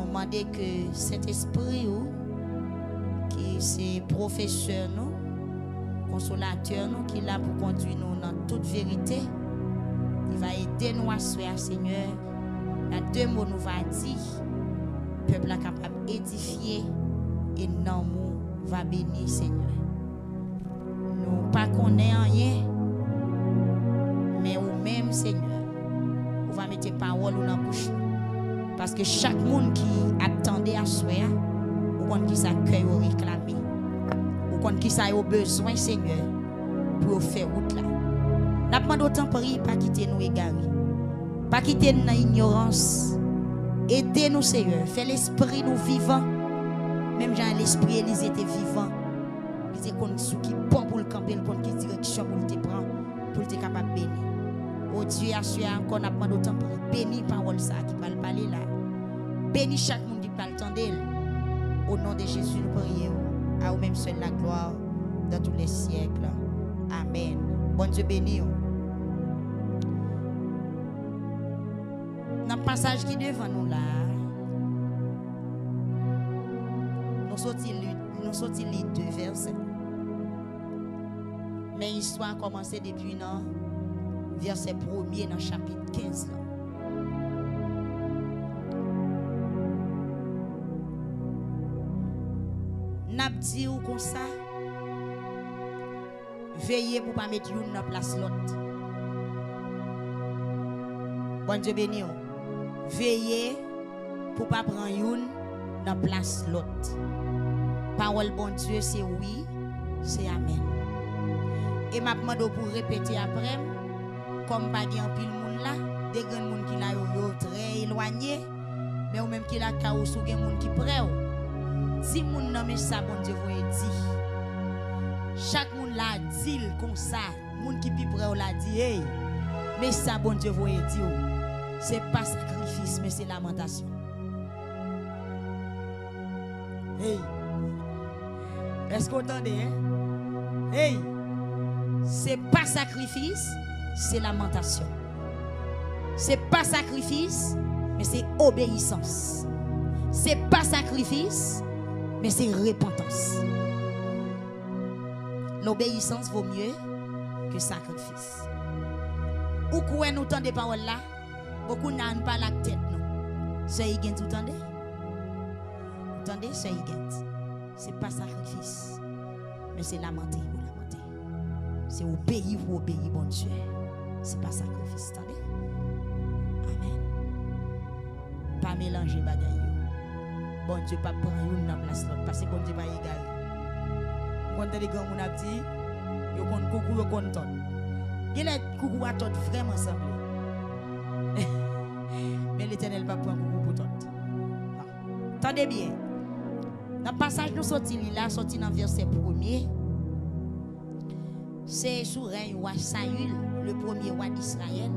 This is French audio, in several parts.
demander que cet esprit qui c'est professeur nous, consolateur nous, qui est là pour conduire nous dans toute vérité, il va aider nous à soeur Seigneur. La deux mots nous va dire, peuple est capable d'édifier et non nous va bénir Seigneur. Nous pas connaît rien, mais au même Seigneur, on va mettre parole dans la bouche. Parce que chaque monde qui attendait à soi, ou qui s'accueille ou réclamer, ou qui a besoin Seigneur pour faire route là. N'a pas d'autant prier, pas quitter nous égarés, pas quitter nous dans l'ignorance. Aidez-nous Seigneur, fais l'esprit nous vivant. Même Jean l'esprit Élise était vivant. Il était comme ce qui bon pour le camper, le qui direction pour te prendre, pour te capable de bénir. Oh Dieu, assure encore n'a pas d'autant prier. Bénis parole ça qui va le parler là. Bénis chaque monde qui va l'entendre. Au nom de Jésus, nous prions. À vous-même seul la gloire dans tous les siècles. Amen. Bon Dieu béni. Dans le passage qui est devant nous là, nous sortis les deux versets. Mais l'histoire a commencé depuis le verset 1er dans le chapitre 15. Là. N'a dit ou comme ça, veillez pour ne pas mettre une dans la place l'autre. Bon Dieu béni. Veillez pour ne pas prendre une dans la place l'autre. Parole bon Dieu, c'est oui, c'est amen. Et ma demande pour répéter après, comme pas de pile monde là, des grands monde qui là très éloigné, mais ou même qui là chaos ou des monde qui près. Si moun nan mais ça bon Dieu vous dit. Chaque monde là dit comme ça, monde qui pi près la dit hey. Mais ça bon Dieu vous dit. C'est pas sacrifice mais c'est lamentation. Hey. Est-ce que vous entendez hein? Hey. C'est pas sacrifice, c'est lamentation. C'est pas sacrifice, mais c'est obéissance. C'est pas sacrifice, mais c'est repentance. L'obéissance vaut mieux que sacrifice. Ou quoi nous entendons des paroles là, beaucoup n'ont pas la tête non. C'est y tout entendez? Entendez, c'est y c'est pas sacrifice, mais c'est lamenter pour lamenter. C'est obéir pour obéir bon Dieu. C'est pas sacrifice, entendez? Amen. Pas mélanger bagaille. Bon Dieu pas prendre une dans place l'autre parce que bon Dieu pas égal. Quand les grands moun a dit, yo kon coucou yo kon ton. Gele coucou a tot vraiment semblé. Mais l'Éternel pas prendre coucou pour tot. Attendez bien. Dans le passage nous sorti là, sorti dans verset 1er. C'est sous règne roi Saül, le premier roi d'Israël.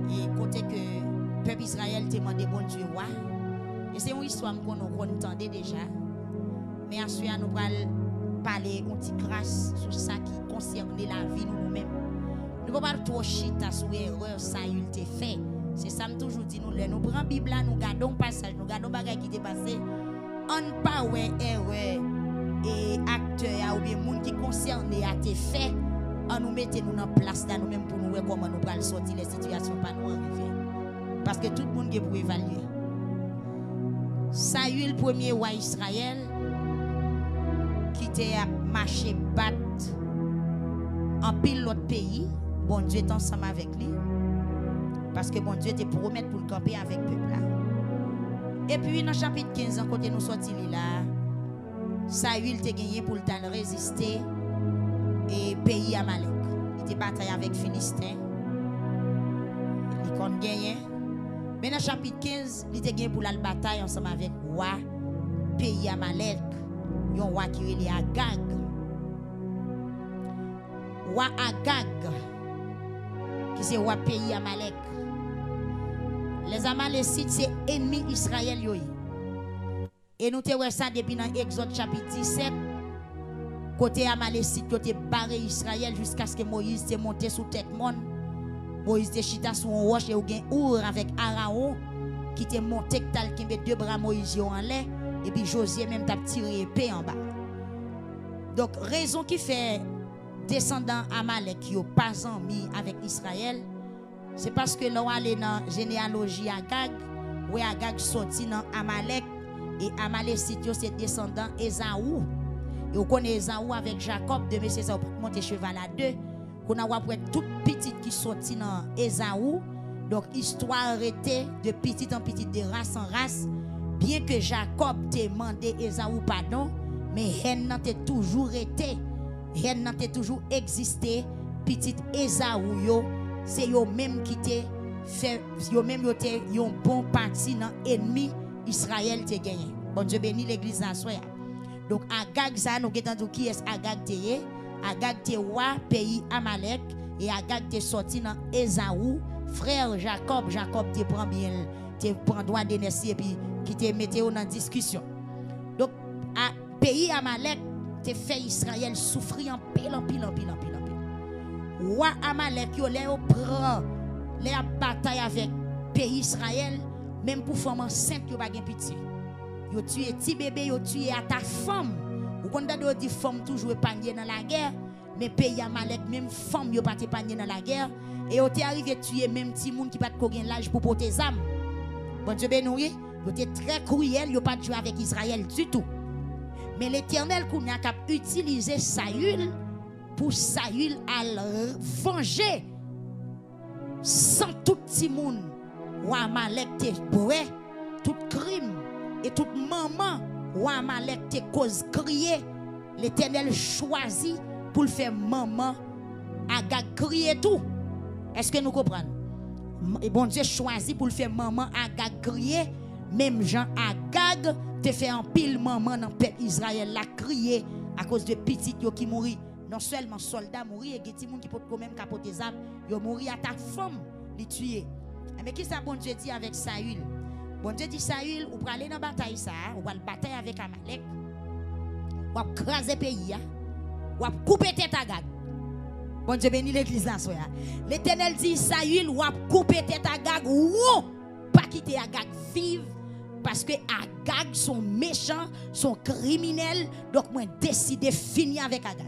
Et côté que peuple Israël demandé bon Dieu roi. Et c'est une histoire qu'on entendait déjà. Mais ensuite, nous allons parler une petite grâce sur ça qui concerne la vie nous-mêmes. Nous ne pouvons pas trop chita sur l'erreur ça il t'a fait. C'est ça que je toujours dit. Nous prenons la Bible, nous gardons le passage, nous gardons les choses qui sont passées. On ne pas erreur et acteur ou bien monde qui concerne à tes faits. On nous mette nous en place là nous-mêmes pour nous voir comment nous allons sortir les situations pas nous arriver. Parce que tout le monde est pour évaluer. Saül, premier roi Israël, qui était marché battre en pile l'autre pays, bon Dieu est ensemble avec lui. Parce que bon Dieu te promet pour le camper avec le peuple là. Et puis dans le chapitre 15, côté nous sortis là, Saül te gagné pour le résister et pays Amalek. Il était bataille avec Philistin. Il compte gagner. Mais dans le chapitre 15, il était gagné pour la bataille ensemble avec le roi pays Amalek. Il y a un roi qui est Agag. Roi Agag, qui c'est roi pays Amalek. Les Amalécites, c'est ennemis Israël. Et nous te voyons ça depuis dans Exode chapitre 17. Côté Amalécite, côté barré Israël jusqu'à ce que Moïse te monté sous tête monde. Moïse te chita sur un roche et ou gen Our avec Araon qui était monté, qui met deux bras Moïse en l'air, et puis Josué même t'a tiré épée en bas. Donc, raison qui fait descendants Amalek qui n'ont pas mis avec Israël, c'est parce que là, on est dans la généalogie Agag, où Agag sorti dans Amalek, et Amalek c'est descendant Esaou. Et on connaît Esaou avec Jacob, de M. ça monter cheval à deux. On a après toute petite qui sorti dans Esaou. Donc, histoire était de petite en petite, de race en race. Bien que Jacob t'ait demandé Esaou pardon, mais elle n'a toujours été, elle n'a toujours existé. Petite Esaou, yo, c'est yo même qui t'est fait, yo même yo t'es un bon parti dans l'ennemi Israël t'est gagné. Bon Dieu béni l'église à soi. Donc, Agag, ça, nous avons qui est Agag t'est? Agag t'est roi, pays Amalek, et Agag t'est sorti dans Esaou. Frère Jacob te prend bien, te prend droit de naître et puis qui te mette dans discussion. Donc, pays Amalek te fait Israël souffrir en pile. Roi Amalek yo les prend les bataille avec pays Israël, même pour femme enceinte yo pas gen pitié. Yo tué petit bébé, yo tué à ta femme. Ou quand on dit femme toujours épargnée dans la guerre, mais pays Amalek même femme yo pas épargnée dans la guerre. Et on est arrivé à tuer même petit monde qui pas de l'âge pour porter des armes. Bon Dieu béni, on était très cruel, on pas joué avec Israël du tout. Mais l'Éternel a utilisé Saül pour Saül à venger sans tout petit monde. Ou Amalek te bourré, tout crime et toute maman ou Amalek te cause crier. L'Éternel choisit pour le faire maman Agag crier tout. Est-ce que nous comprenons? Et bon Dieu choisit pour le faire maman Agag crier. Même Jean Agag te fait un pile maman dans le peuple Israël la crier à cause de petits qui mourir. Non seulement soldats mourir et des gens qui peuvent quand même capoter des armes, ils mourir à ta femme, les tuer. Mais qu'est-ce que bon Dieu dit avec Saül? Bon Dieu dit Saül, ou pour aller dans la bataille ça, ou pour bataille avec Amalek, ou pour craser le pays, ou pour couper tête Agag. Bon Dieu béni l'église là. L'Éternel dit Saül, ou pour couper tête Agag, ou pas quitter Agag vive. Parce que Agag sont méchants, sont criminels. Donc moi décide de finir avec Agag.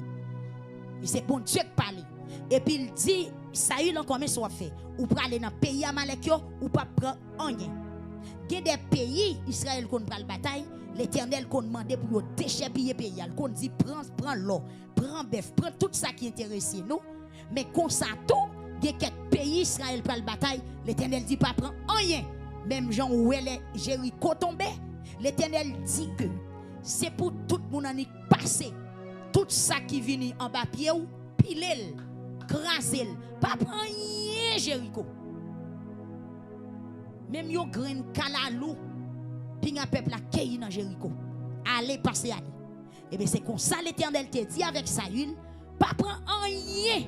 Et c'est bon Dieu qui parle. Et puis il dit, Saül encore mais soit fait. Ou pour aller dans le pays Amalek ou pas prendre rien. Il y a des pays, Israël qu'on prend la bataille, l'Éternel qu'on demande pour déchirer le pays. Qu'on dit prends l'eau, prends bœuf, prends tout ça qui intéresse nous. Mais comme ça tout, il y a quelques pays Israël prend la bataille, l'Éternel dit pas prendre rien. Même Jean où elle est Jéricho tombé, l'Éternel dit que c'est pour tout le monde en passer. Tout ça qui vient en bas pied ou piler, craser, pas prendre rien Jéricho. Même yo grain kalalou, puis un peuple qui est dans Jéricho. Allez passer aller. Et bien c'est comme ça l'Éternel te dit avec Saül, pas prendre rien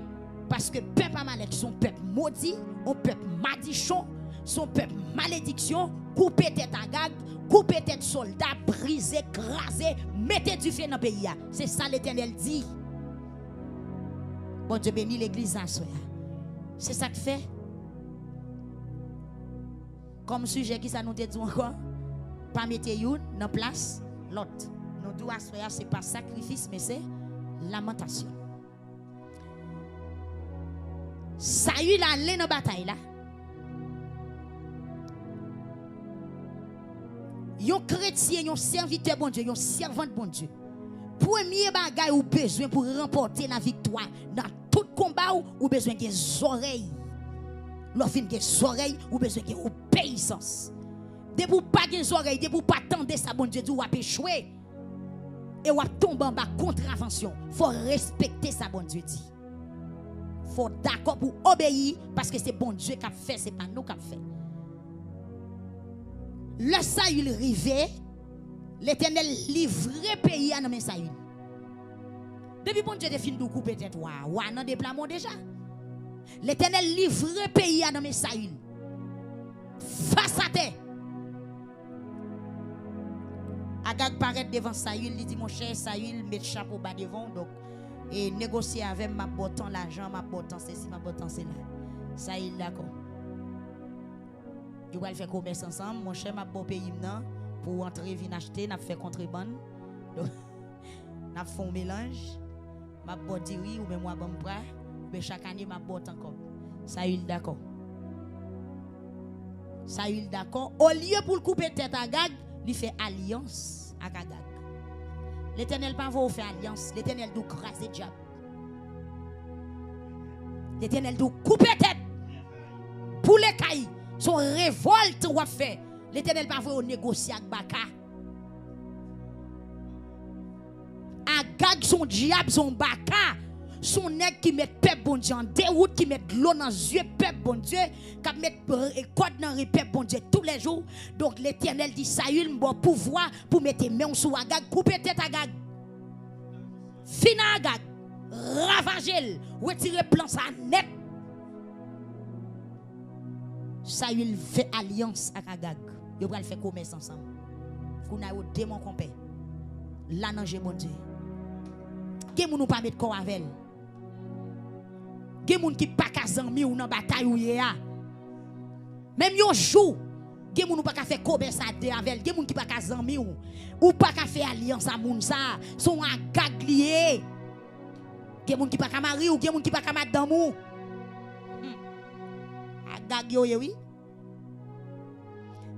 parce que peuple Amalek son peuple maudit, un peuple madichon. Son peuple malédiction, couper tête Agag, couper tête soldat, briser, craser, mettez du feu dans le pays. C'est ça l'Éternel dit. Bon Dieu béni l'église en soi. C'est ça que fait. Comme sujet qui ça nous dit encore, pas mettre une dans place l'autre. Nous devons assoyer, c'est pas sacrifice mais c'est lamentation. Saül allé dans la bataille là. Yon chrétien, yon serviteur bon Dieu, yon servante bon Dieu. Premier bagay ou besoin pour remporter la victoire dans tout combat ou besoin des oreilles. Lorsqu'il y a des oreilles ou besoin de obéissance. De pour pas des oreilles, de pour pas attendre ça bon Dieu dit ou a échouer. Et ou a tomber en bas contravention. Faut respecter ça bon Dieu dit. Faut d'accord pour obéir parce que c'est bon Dieu qui a fait, c'est pas nous qui a fait. Le Saül rivé, l'Éternel livrait pays à nommer Saül. Depuis bon Dieu de fin de couper tête, ou nan déploiement déjà. L'Éternel livrait pays à nommer Saül. Face à terre. Agag paraît devant Saül, il dit mon cher Saül, met chapeau bas devant donc et négocier avec ma bottant l'argent, ma bottant ceci, ma bottant cela. Saül d'accord. Ils vont faire commerce ensemble. Mon cher m'a bon pays pour entrer venir acheter, n'a fait contrebande. Donc n'a fait un mélange. M'a bon diri ou même moi bon bras, mais chaque année m'a bon encore. Ça il d'accord. Ça il d'accord. Au lieu pour le couper tête à Gag, il fait alliance avec Agag. L'Éternel pas va faire alliance, l'Éternel doit craser diable. L'Éternel doit couper tête. Pour les cailles, son révolte ou fait. L'Éternel pas va négocier avec Baka. Agag son diable, son Baka, son nègre qui met peuple bon Dieu en déroute, qui met de l'eau dans les yeux peuple bon Dieu, qui met code dans le peuple bon Dieu tous les jours. Donc l'Éternel dit Saül m'a pouvoir pour mettre main sur Agag, couper tête Agag. Fina Agag, ravager, retirer plan ça net. Saül fait alliance avec Agag. Ils vont faire commerce ensemble. Vous n'avez pas démon compé. Là dans bon Dieu. Qui moun pas mettre corps avec. Qui moun qui pas ka zanmi ou dans bataille ou ya. Même yon jour, qui moun pas ka faire commerce avec, qui moun qui pas ka zanmi ou pas ka faire alliance à moun ça, son Agag lié. Qui moun qui pas ka mari ou qui moun qui pas ka madame ou. Agag yo oui.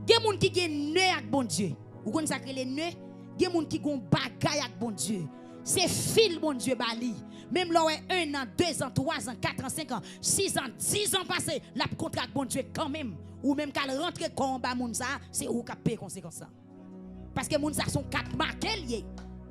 Gen moun qui gen nœud avec bon Dieu. Ou kon ça les nœud, gen moun qui gon bagay avec bon Dieu. C'est fil bon Dieu bali. Même là 1 an, 2 ans, 3 ans, 4 ans, 5 ans, 6 ans, 10 ans passé, la contrat bon Dieu quand même. Ou même qu'elle rentre combat moun ça, c'est ou ka paye conséquence ça. Parce que moun ça sont 4 marqués liés.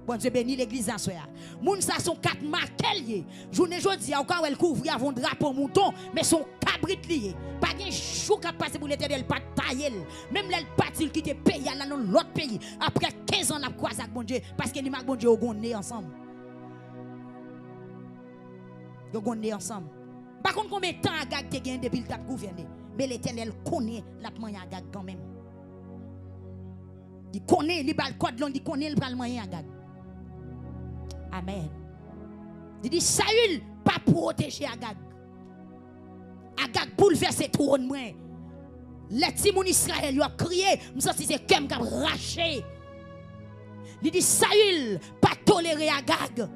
Bon Dieu bénit l'église en soir. Moun ça sont 4 marqués liés. Journée jodi a quand elle couvre avant drapeau mouton, mais son cabrit lié. Pas gen chou ka passer pour l'Éternel pas tailler. Même l'elle parti qui te paye là dans l'autre pays. Après 15 ans la croise avec bon Dieu parce que ni mak bon Dieu au gonné ensemble. Yo gonné ensemble. Par contre combien de temps Agag te gagne depuis le tap gouverner, mais l'Éternel connaît la moyen Agag quand même. Il connaît li bal code long, il connaît le bal moyen Agag. Amen. Il dit Saül pas protéger Agag. Agag bouleverser trône moi. Les petits moun Israël a crié, m'sens si c'est comme qui a raché. Il dit Saül pas tolérer Agag.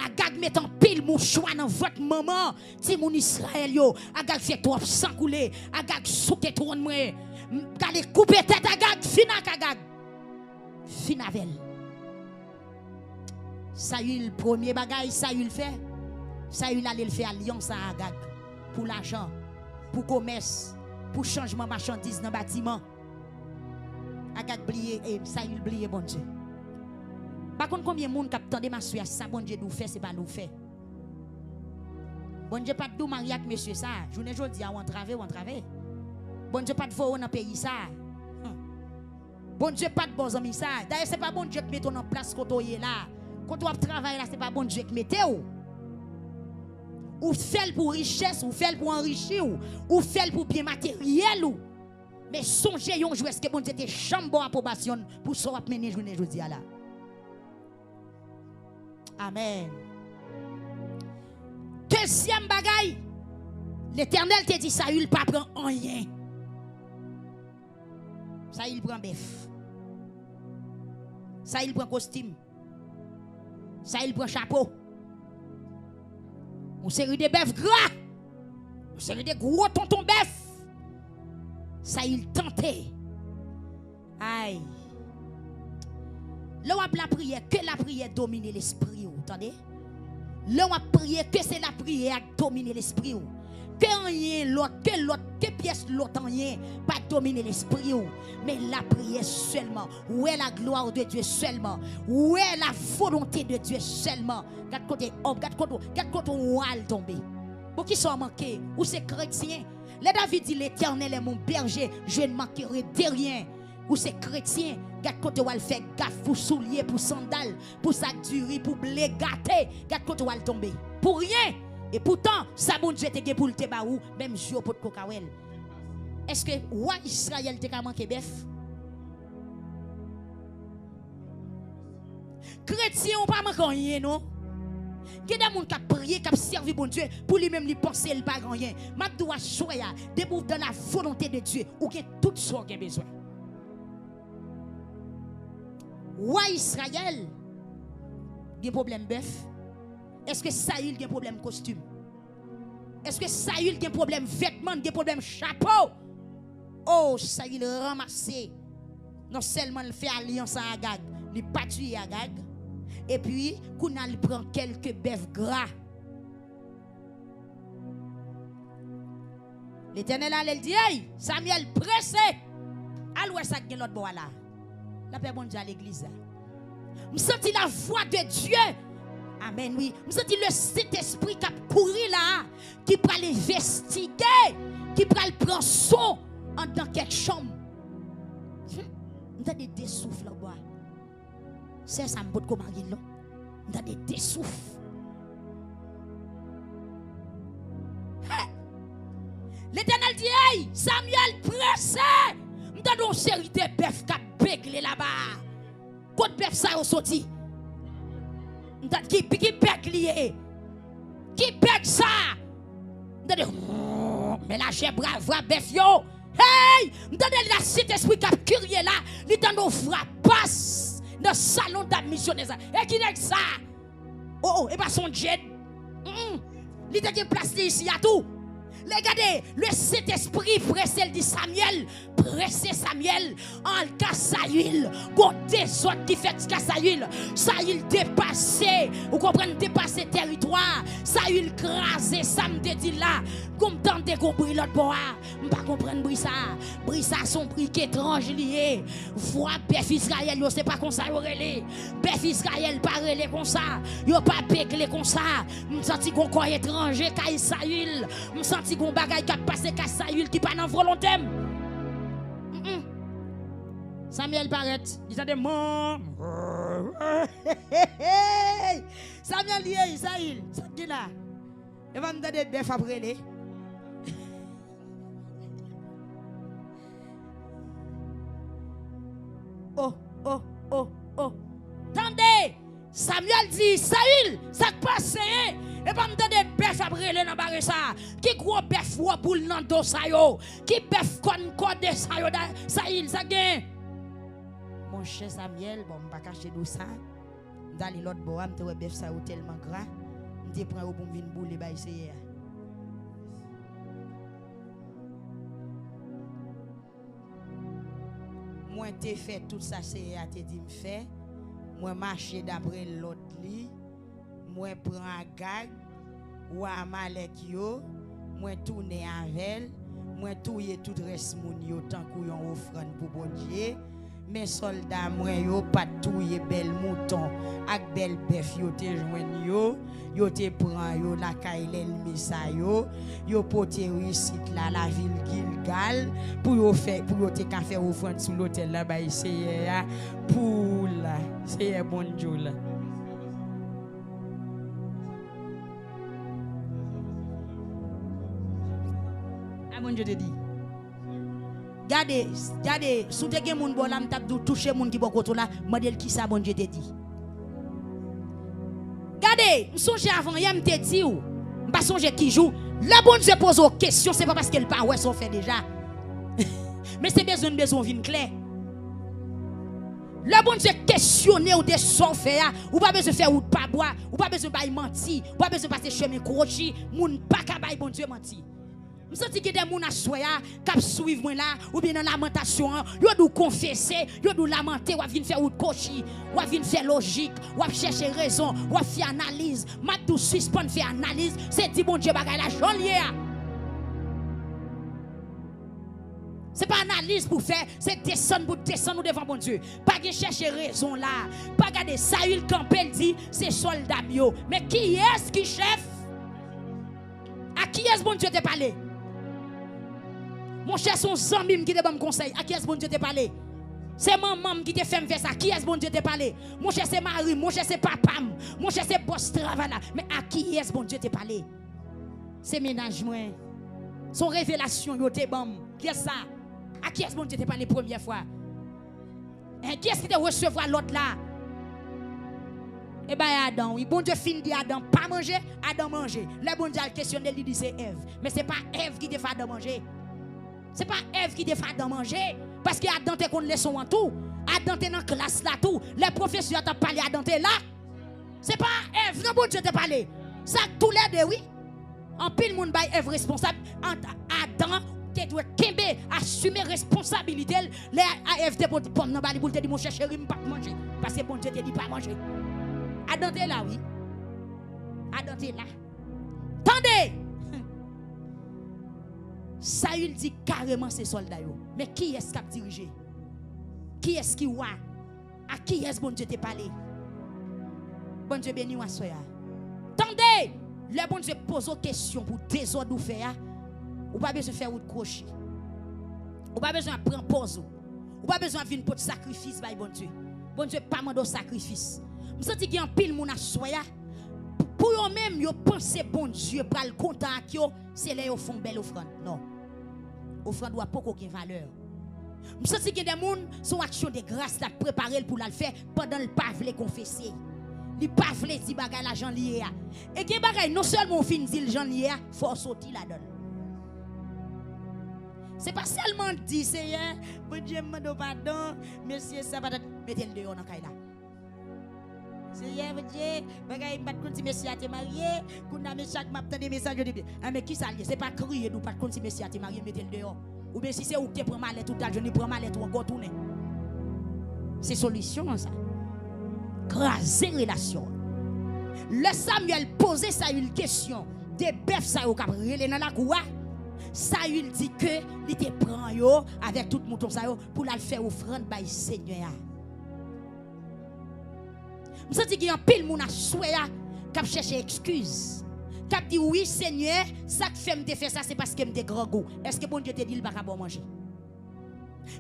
Agag met en pile mouchoir dans votre maman. Ti moun Israël yo, Agag fait trop sang couler. Agag souke trône moi. Kale couper tête Agag, finak Agag. Finavel. Saül premier bagay Saül fait. Saül allait faire alliance à Agag pour l'argent, pour commerce, pour changement marchandises dans bâtiment. Agag blié et Saül blié bon Dieu. Par contre combien de monde qui attendent ma soeur ça bon Dieu nous fait c'est pas nous fait. Bon Dieu pas de mariage avec monsieur ça. Journée jodi a on travaille. Bon Dieu pas de voix dans pays ça. Bon Dieu pas de bons amis ça. D'ailleurs c'est pas bon Dieu qui met en place quand on est là. Quand on travaille là, c'est pas bon Dieu qui mette ou fait pour richesse, ou fait pour enrichir, ou fait pour bien matériel. Mais songez yon jouer ce que bon Dieu te chambre approbation pour ça mener journée jodi là. Amen. Deuxième bagaille, l'Éternel te dit Saül pas prend rien. Saül prend bœuf. Saül prend costume. Saül prend chapeau. On série de bœufs gras. On série de gros tonton bœuf. Saül tenté. Aïe. Là on a la prière, que la prière domine l'esprit. Vous entendez? Là on a prié, que c'est la prière qui domine l'esprit. Que rien l'autre, que pièce l'autre rien, pas dominer l'esprit, mais la prière seulement. Où est la gloire de Dieu seulement? Où est la volonté de Dieu seulement? Regarde côté on va tomber. Pour qui sont manqués? Ou c'est chrétien? Le David dit l'Éternel est mon berger, je ne manquerai de rien. Ou c'est chrétien? Regarde côté on va faire gaffe pour souliers, pour sandales, pour sac du riz, pour blé gâté. Regarde côté on va tomber. Pour rien. Et pourtant, ça bon Dieu te pour le tebaou, même si au pot de cocaouel. Est-ce que roi Israël te manqué bœuf? Chrétien ou pas manqué rien non? Il y a des gens qui prient, qui servent bon Dieu pour lui-même lui penser le pas rien. Ma doit choisir debout dans la volonté de Dieu ou que tout ce qu'on a besoin. Roi Israël, il y a un problème bœuf. Est-ce que Saül a un problème costume? Est-ce que Saül a un problème vêtements, a un problème chapeau? Oh, Saül ramassé. Non seulement il fait alliance à Agag, il pas tué Agag. Et puis, il prend quelques bœufs gras. L'Éternel elle dit, hey, Samuel, pressé. Aloué ça qui l'autre bois là. La paix bon Dieu à l'église. Je sens la voix de Dieu. Amen, oui. Je sens le Saint-Esprit qui a couru là, qui peut l'investiguer, qui peut le prendre son en dans quelque chambre. Nous avons des souffles là-bas. C'est ça, je comme là. Nous avons des souffles. L'Éternel dit, hey, Samuel, pressé. Nous avons une série de bœufs qui ont béglé là-bas. Côte bœuf ça est sorti. Qui béglé. Qui bègle ça. Mais là, j'ai brave bœuf yo. Hey, nous avons la Saint-Esprit qui a curieux là. Nous avons frappé dans le salon d'admission. Et qui n'est ça? Oh, et pas son jet. Il a une place ici à tout. Regardez, le Saint-Esprit pressé, dit Samuel, pressé Samuel, en cas Saül, côté autres qui fait cas Saül, Saül dépassé, vous comprenez, dépassé territoire, Saül crasé, ça me dit là, comme tant de compris l'autre bois, je ne pas comprendre Brissa son prix étrange lié, voix bœuf Israël, yo c'est pas comme ça, yo relé, bœuf Israël pas relé comme ça, yo pas péglé comme ça, me senti qu'on corps étranger, caille Saül, me senti qu'on bagaille qui a passé qu'à Saül qui pas dans volonté. Samuel paraît, il a des mots. Samuel dit, Saül, ça qui là? Il va me donner des bœufs après les. Oh. Attendez, Samuel dit, Saül, ça passe, et pas me donner bœuf après les dans barre ça. Qui gros bœuf ou boule dans dos ça yo? Qui bœuf code ça yo? Saül, ça gagne. Mon cher Samuel, bon, je ne vais pas cacher tout ça. Dans l'autre bois, je vais bœuf ça tellement gras. Je vais prendre pour venir boule et essayer. Moi, j'ai fait tout ça, c'est à te dire, fait. Moi, marcher d'après l'autre lit. Moi, prends un gag. Ou un malek yo. Moi, tourner avec. Moi, touyer tout reste moun yo tant qu'on yon offrande pour bon Dieu. Mes soldats, moi, yo pas touyer bel mouton. Ak bel bœuf yo te joigne yo. Yo te prend yo la kailel misa yo. Yo pote réussite là la ville Gilgal. Pour yo faire, pour yo te ka faire offrande sous l'hôtel là, bah, c'est pour là. C'est bon Dieu là. Ah bon Dieu te dit. Gardez, sous te gen moun bon là, m'tap dou toucher moun qui bon koto là, modèle qui ça bon Dieu te dit. Gardez, m'songe avant hier m'te dit ou, m'pas songe qui joue. Le bon Dieu pose aux questions, c'est pas parce qu'elle pas ouais son fait déjà. Mais c'est besoin vin clair. Le bon Dieu questionner ou de son fait ou pas besoin faire ou pas boire, ou pas besoin bailler mentir, ou pas besoin passer chemin crochi, moun pas ka bailler bon Dieu mentir. Je sens que des gens qui suivent moi là, ou bien dans la lamentation, ils doivent confesser, ils doivent lamenter, ou venir faire ou cocher, ou venir faire logique, ou chercher raison, ou faire analyse. Maintenant, suspend faire analyse, c'est dit bon Dieu, bagay la jolier. Ce n'est pas analyse pour faire, c'est descendre devant bon Dieu. Pas de chercher raison là. Pas de Saül Campbell dit, c'est soldat bio. Mais qui est-ce qui chef? À qui est-ce bon Dieu te parlé? Mon cher, son zambim qui te donne conseil. À qui est-ce bon Dieu te parlé? C'est maman qui te fait faire ça. À qui est-ce bon Dieu te parlé? Mon cher, c'est mari. Mon cher, c'est papa. Mon cher, c'est boss travail là. Mais à qui est-ce bon Dieu te parlé? C'est ménage moi. Son révélation yo te bam. Qui est ça? À qui est-ce bon Dieu te parlé première fois? Qui est-ce qui te recevoir l'autre là? Et bien Adam, oui, bon Dieu fin dit Adam pas manger, Adam manger. Le bon Dieu a questionné, il dit c'est Ève. Mais ce n'est pas Ève qui te fait Adam manger. Ce n'est pas Ève qui te fait Adam manger. Parce que Adam te connaît leçon en tout. Adam te dans la classe là tout. Les professeurs t'ont parlé, Adam te là. Ce n'est pas Ève, non bon Dieu te parlé. Ça tous les deux, oui. En pile monde bail Ève responsable. Adam te doit kembe assumer responsabilité. Les Ève te pomme dans bali pour te dire mon cher chéri, pas manger parce que bon Dieu te dit pas manger. Adam te là oui. Adam te là. Tendez. Saül dit carrément ces soldats yo. Mais qui est-ce qui a dirigé? Qui est-ce qui voit? À qui est-ce bon Dieu te parlé? Bon Dieu béni ou soya. Tendez. Le bon Dieu pose une question pour désordre ou faire. Ou pas besoin de faire route crochet. Ou pas besoin de prendre pause. Ou pas besoin de venir pour sacrifice by bon Dieu. Bon Dieu pas mandé sacrifice. Je sens qu'il y a un pile moun a soya. Pour eux même yo penser bon Dieu pour le content que c'est là yo font belle offrande. Non. Offrande doit pas aucune valeur. Je sens qu'il y a des moun son action de grâce là préparer pour la faire pendant le pas vle confesser. Il pas vle di bagay la Jean lié. Et que bagay non seulement fin di Jean lié, faut sortir là-dedans. C'est pas seulement dire Seigneur, bon Dieu me donne pardon, monsieur ça va mettez le dehors dans caille là. Seigneur, bon Dieu, bagay pas de si monsieur a été marié, qu'on a mis chaque m'a des messages de mais qui ça lié, c'est pas crier nous pas de si monsieur a été marié, mettez le dehors. Ou bien si c'est où tu prends mal tout à je ne prends mal tout encore tourner. C'est solution ça. Craser relation. Le Samuel posait ça une question, des bœufs ça au cap relé dans la cour. Saül dit que il te prend yo avec tout mouton ça yo pour la faire offrande by Seigneur. Je sens qu'il y a un pile moun a souhait qui chercher excuse. Qui dit oui Seigneur, ça que fait me faire ça c'est parce que me grand goût. Est-ce que bon Dieu te dit il va pas bon manger?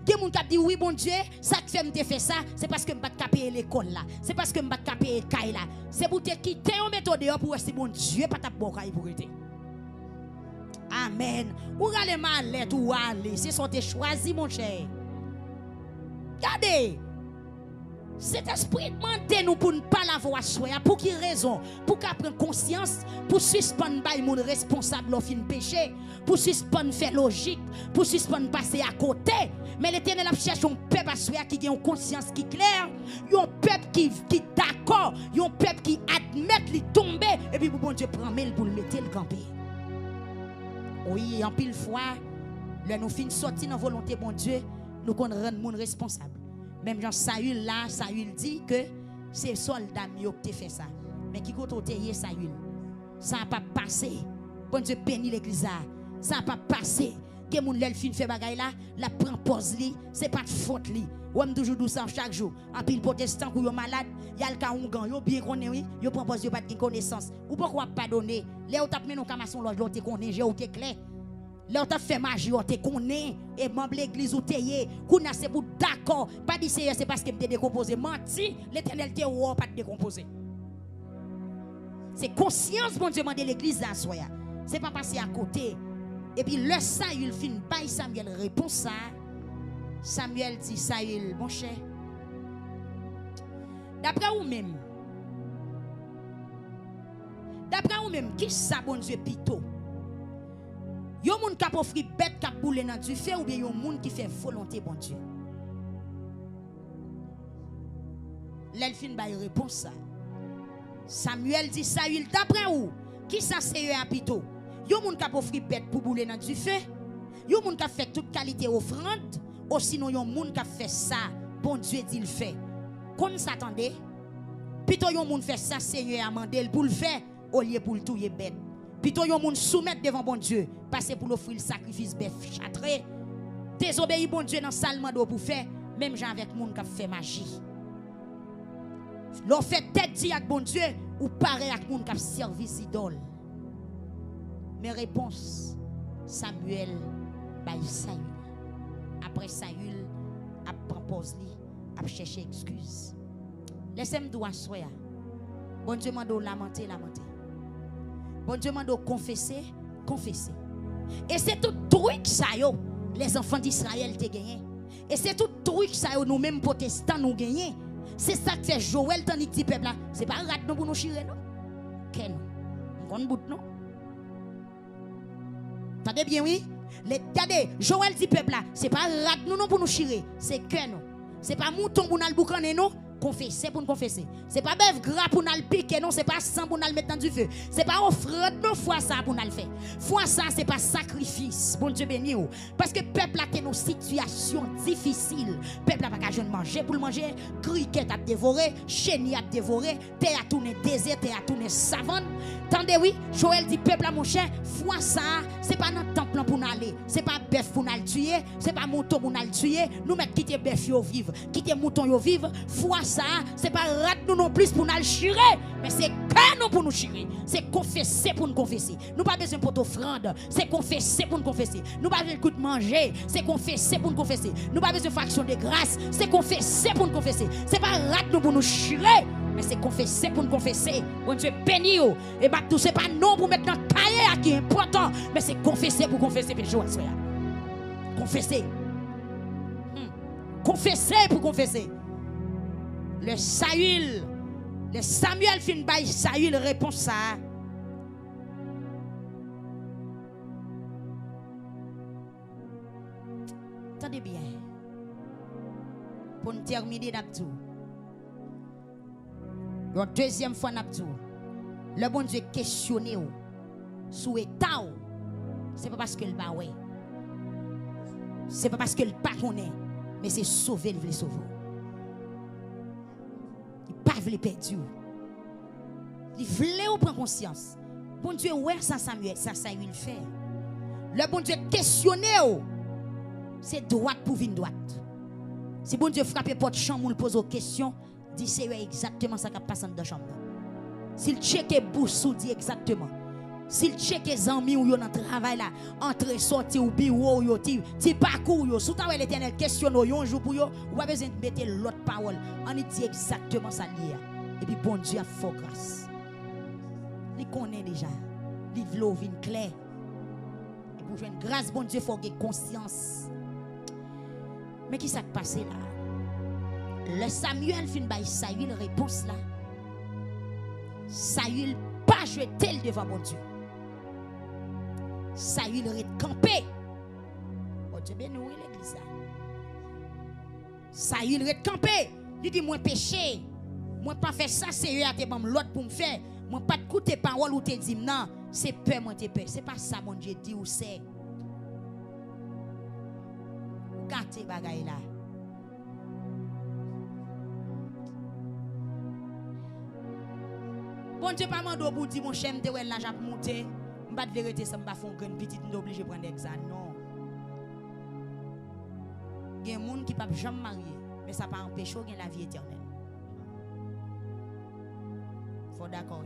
Qui moun qui dit oui bon Dieu, ça que fait me faire ça c'est parce que me pas payer l'école là. C'est parce que me pas payer caille là. C'est pour te quitter en méthode pour si bon Dieu pas ta bon caille pour être. Amen. Ou allez mal ou aller, c'est son te choisi mon cher. Regardez. Cet esprit demande nous pour ne pas la voir soya. Pour quelle raison? Pour qu'elle prenne conscience, pour suspendre by mon responsable au fin péché, pour suspendre faire logique, pour suspendre passer à côté. Mais l'Éternel a cherché un peuple à soya qui a une conscience qui claire, un peuple qui d'accord, un peuple qui admet li tomber et puis bon Dieu prend mail pour le mettre le camper. Oui, en pile fois, là nous fin sorti dans volonté bon Dieu, nous qu'on rend monde responsable. Même Jean Saül là, Saül dit que c'est soldat qui fait ça. Mais qui côté Saül? Ça n'a pas passé. Bon Dieu bénit l'église. Ça n'a pas passé. Que moun lèl fin fait bagay là, la prend pause li, c'est pas de faute li. Ou toujours douce chaque jour. En pile protestant ou yo malade, y a le cas ougan, yo bien connaît oui, yo prend pause yo pas de connaissance. Ou pourquoi pas donner? Là ou tape non kamasson l'autre connaît, j'ai ou te clair. Là, on fait magie, on te connaît, et membre l'église ou te yé, qu'on a c'est pour d'accord, pas dit c'est parce que me décomposé, menti, l'éternel te ou pas décomposé. C'est conscience, bon Dieu, de l'église là, soya. C'est pas passer à côté. Et puis, le Saül fin, bail Samuel répond ça. Samuel dit, Saül, mon cher, d'après vous-même, qui ça, bon Dieu, pito? Yon moun qui a offri bête qui a boulé dans du feu ou bien yon moun qui fait volonté bon Dieu. L'elfine ba répond ça. Samuel dit Saül d'après où qui ça c'est un pito. Yon moun qui a offri bête pour boulé dans du feu. Yon moun qui a fait toute qualité offrande ou sinon yon moun qui a fait ça bon Dieu dit le fait. Qu'on s'attendait plutôt yon moun fait ça Seigneur a mandé pour le faire au lieu pour le touyer bête. Plutôt yon moun soumettre devant bon Dieu, passer pour l'offrir le sacrifice bœuf châtré. Désobéir bon Dieu dans salement d'eau pour faire, même gens avec moun qui fait magie. L'on fait tête dit avec bon Dieu ou pareil avec moun qui service idole. Mes réponses Samuel by Saül. Après Saül a propose li, a chercher excuse. Laissez-moi doit soya. Bon Dieu m'a lamenter. Bon Dieu m'a confesser. Et c'est tout truc ça yo, les enfants d'Israël te gagné. Et c'est tout truc ça yo nous mêmes protestants nous gagné. C'est ça que fait Joël tandis que peuple là, c'est pas rat non pour nous chirer non. Qu'est non. On bout non. Attendez bien oui. Regardez, Joël dit peuple là, c'est pas rat nous non pour nous chirer, c'est que non. C'est pas mouton pour nous le boucaner non. Confesser pour nous confesser. C'est pas bœuf gras pour nous le piquer, non, c'est pas sang pour nous le mettre dans du feu. C'est pas offrande, non, foi ça pour nous le faire. Foi ça, c'est pas sacrifice. Bon Dieu béni. Parce que peuple a une situation difficile. Peuple a pas qu'à manger pour le manger, criquet a dévoré, chenille a dévoré, terre a tourné désert, terre a tourné savane. Tendez oui, Joël dit peuple a mon cher, foi ça, c'est pas notre temple pour nous aller, c'est pas bœuf pour nous le tuer, c'est pas mouton pour nous le tuer, nous mettre quitter bœuf yo vivre, quitter mouton yo vivre, foi ça, c'est pas rat nous non plus pour nous le chirer, mais c'est que nous pour nous chirer, c'est confesser pour nous confesser. Nous pas besoin pour offrande, c'est confesser pour nous confesser. Nous pas besoin de manger, c'est confesser pour nous confesser. Nous pas besoin de fraction de grâce, c'est confesser pour nous confesser. C'est pas rat nous pour nous chirer, mais c'est confesser pour nous confesser. Bon Dieu béni yo. Et bah tout c'est pas non pour mettre dans le cahier qui est important, mais c'est confesser pour confesser péché. Confesser. Confesser pour confesser. Le Saül, le Samuel fin by Saül répond ça. Attendez bien. Pour nous terminer d'abdou. La deuxième fois n'abdou. Le bon Dieu questionné sous état. C'est pas parce que le pas ouais. C'est pas parce que le pas connaît, mais c'est sauver le sauver. Il pas veut perdre. Il veut prendre conscience. Bon Dieu ouais ça Samuel, ça il fait. Le bon Dieu questionné c'est droite pour venir droite. Si bon Dieu frappe porte chambre ou pose aux questions, dit c'est exactement ça qui passe dans la chambre. S'il check bouche dit exactement. S'il check les amis ou yo dans travail là, entrer sortir ou bureau yo ti parcours yo, sous ta l'Éternel questionne yo un jour pour yo, ou pas besoin de mettre l'autre parole. On dit exactement ça lié. Et puis bon Dieu a fait grâce. Il connaît déjà. Il veut vin clair. Et pour jouer grâce bon Dieu faut avoir conscience. Mais qui s'est passé là? Le Samuel fin by Saül réponse là. Saül pas jeté devant mon Dieu. Saül est campé. Oh Dieu béni l'église. Saül est campé. Il dit moi péché. Moi pas faire ça c'est eux à te bam l'autre pour me faire. Moi pas écouter parole ou te dit non, c'est peur moi te peur. C'est pas ça mon Dieu dit ou c'est. Gâté bagaille là. Bon Dieu pas mando pour dire mon chien de ouais là j'ai monté, m'pas de vérité ça m'pas font une petite obligé prendre examen non. Il y a des gens qui peuvent jamais marier, mais ça pas empêcher de la vie éternelle. Faut d'accord.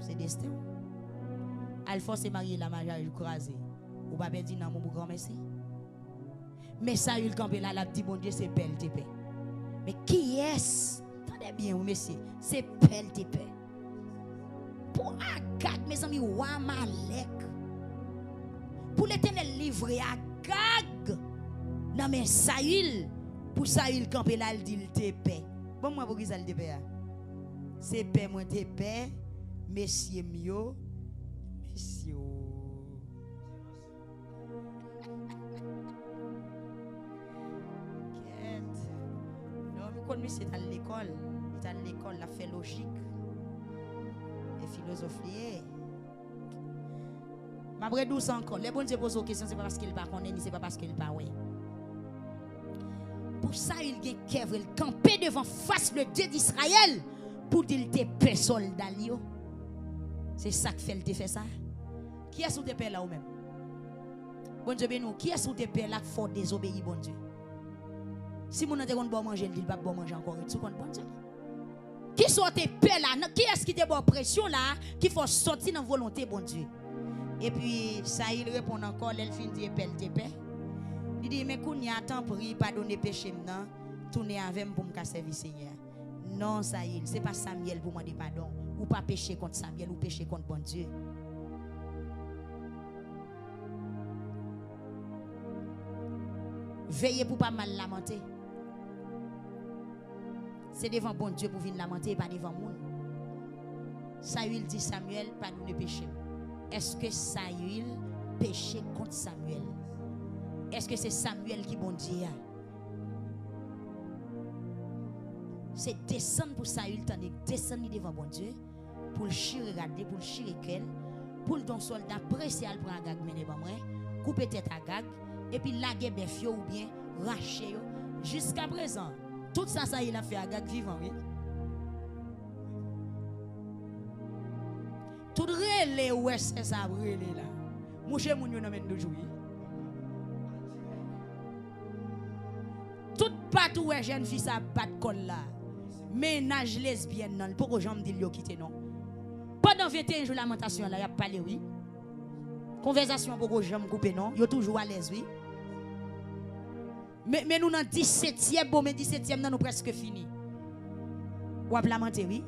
C'est destin. Alphonse est marié la mariage croisé. Ou pas dire non mon grand merci. Mais ça il campé là, la dit bon Dieu c'est belle t'es paix. Mais qui est-ce? Attendez bien monsieur, c'est belle t'es paix. Pour Agag mes amis ou Amalek. Pour l'Éternel livré Agag. Non mais Saül pour Saül campé là il dit t'es paix. Bon moi pour qui ça le paix? C'est paix moi t'es paix. Messieurs mio, messieurs. Non, monsieur est à l'école. Il est à l'école, il a fait logique et philosophie. Ma vraie douce encore. Les bons Dieu posent aux questions, c'est pas parce qu'il pas connaît, ni c'est pas parce qu'il pas ouais. Pour ça, il y a Kèvre, il campé devant face le Dieu d'Israël pour dire te paix soldat. C'est ça que fait le fait ça. Qui est sous tes pères là ou même? Bon Dieu béni, qui est sous tes pères là faut désobéir bon Dieu? Si mon ante bon manger, il va bon manger encore tout compte bon Dieu. Qui sont tes pères là? Qui est-ce qui te bon pression là qui faut sortir dans volonté bon Dieu? Et puis ça il répond encore, elle fin dit pelle tes pères. Il dit mais qu'on y a temps pour pardonner péché maintenant, tourner avec pour me servir Seigneur. Non ça il, c'est pas Samuel pour demander pardon. Ou pas pécher contre Samuel ou pécher contre bon Dieu. Veillez pour pas mal lamenter. C'est devant bon Dieu pour venir lamenter et pas devant monde. Saül dit Samuel, pas nous ne pécher. Est-ce que Saül péchait contre Samuel? Est-ce que c'est Samuel qui bon Dieu? C'est descendre pour Saül, descendre devant bon Dieu, pour le chier regarder, pour le chier quel, pour le don soldat pressé à prendre Agag mener pas moi, couper tête Agag, et puis laguer bœuf ou bien racher jusqu'à présent. Tout ça, il a fait Agag vivant, oui. Tout relé ou est-ce ça relé là. Mouche moun yo nan men de jouer. Tout patou est jeune fille ça pas de col là. Ménage lesbienne non, pourquoi j'en dis yo quitter non. Pendant 21 jours lamentation là, y a parlé oui. Conversation pourquoi j'aime couper non, yo toujours à l'aise oui. Mais nous dans 17e bon mais 17e nan nous presque fini. Ou a lamenté oui.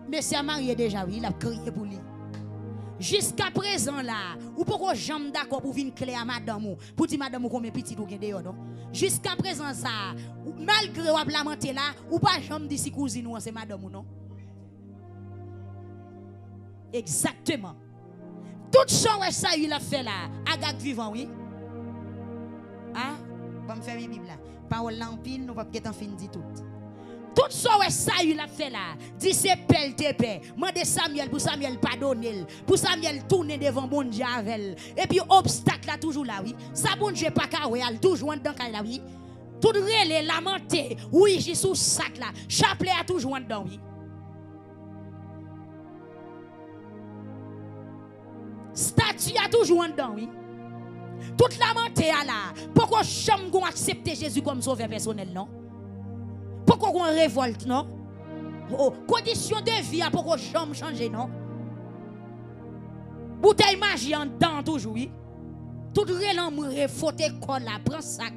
Mais c'est marié déjà oui, il a crié pour lui. Jusqu'à présent là, ou pourquoi j'aime d'accord pour venir clé à madame ou pour dire madame ou combien petit ou gen dehors non. Jusqu'à présent ça, malgré ou lamenté là, ou pas j'aime dire si cousine ou c'est madame ou non. Exactement. Tout ça ouais ça il a fait là, Agag vivant oui. Ah, va me faire une Bible là. Parole lampine, nous pas peut-être en fin dit tout. Tout ça ouais ça il a fait là. Dit c'est pelle te paix. Mande Samuel pour Samuel pardonner. Pour Samuel tourner devant bon Dieu avec. Et puis obstacle là toujours là oui. Ça bon Dieu pas ka ouais, toujours dans ka là oui. Tout relé lamenté. Oui, j'ai sous sac là. Chapelet a toujours dedans oui. Statue a toujours dedans oui. Toute lamenté là. Pourquoi jamais gon accepter Jésus comme sauveur personnel non? Pourquoi on révolte non? Oh, condition de vie pourquoi jamais changer non? Bouteille magie en dedans toujours oui. Tout relan faute école là, prend sac.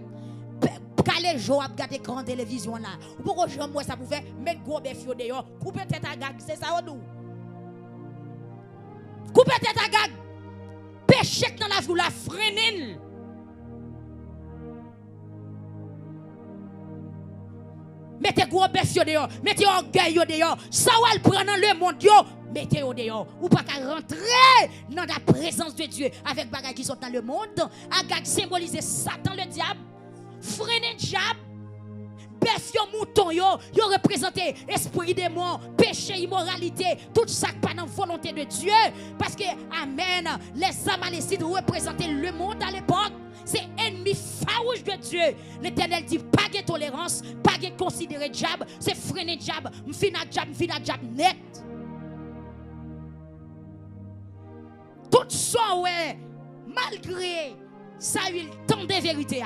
Calé jo a regarder grand télévision là. Pourquoi jamais ça pouvait mettre gros bœuf dehors, couper tête à gag, c'est ça ou nous? Couper tête à gag. Péché dans la vie la freiner. Mettez gros bœuf dehors, mettez orgueil dehors, ça va le prendre dans le monde yo, mettez au dehors. Ou pas qu'à rentrer dans la présence de Dieu avec bagages qui sont dans le monde. Agag symboliser Satan le diable, freiner le diable. Bœuf yo mouton yo représenté esprit démon, péché, immoralité, tout ça pas dans volonté de Dieu parce que amen, les Amalécites représentaient le monde à l'époque. C'est ennemi farouche de Dieu. L'Éternel dit pas de tolérance, pas de considérer diable, c'est freiner diable, m'fina diable net. Tout ça ouais, malgré Saül tant de vérité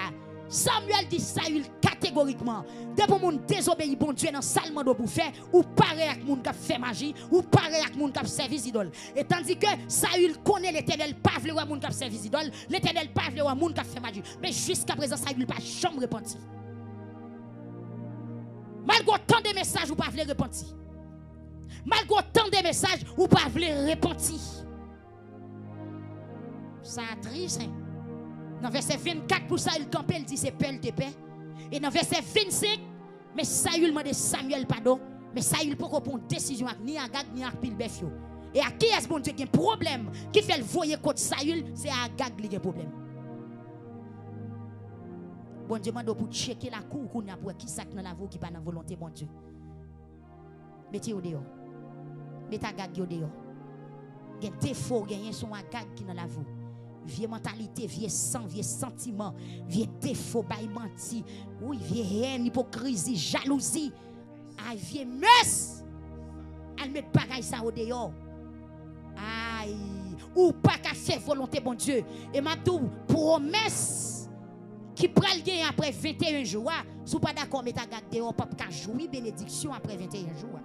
Samuel dit Saül catégoriquement, dès pour moun désobéir bon Dieu dans salement pour faire ou pareil avec moun qui fait magie ou pareil avec moun qui service idole. Et tandis que Saül connaît l'Éternel pas vle moun qui service idole, l'Éternel pas vle moun qui fait magie. Mais jusqu'à présent Saül pas jamais repenti. Malgré tant de messages ou pas vle repenti. Malgré tant de messages ou pas vle repenti. Ça triste hein? Dans verset 24 pour Saül campé, il dit c'est pelle de paix. Et dans verset 25, mais Saül m'a dit Samuel pardon, mais Saül pas prendre décision avec ni Agag ni avec Pilbef. Et à qui est-ce bon Dieu qui a un problème qui fait le voyer contre Saül, c'est Agag qui a un problème. Bon Dieu m'a dit pour checker la cour qu'on a pour qui ça dans la vie qui pas dans volonté bon Dieu. Mettez au dehors. Mettez Agag au dehors. Il y a des défauts, il y a son Agag qui dans la vie. Vieux mentalité, vieux sang, vieux sentiment, vieux défaut, bail menti, oui, vieux haine, hypocrisie, jalousie, vieux mess, elle met bagaille ça au dehors. Aïe, ou pas qu'à faire volonté, bon Dieu. Et ma tout, promesse qui pral gagner après 21 jours, si pas d'accord, mais t'as gardé, on peut pas jouir bénédiction après 21 jours.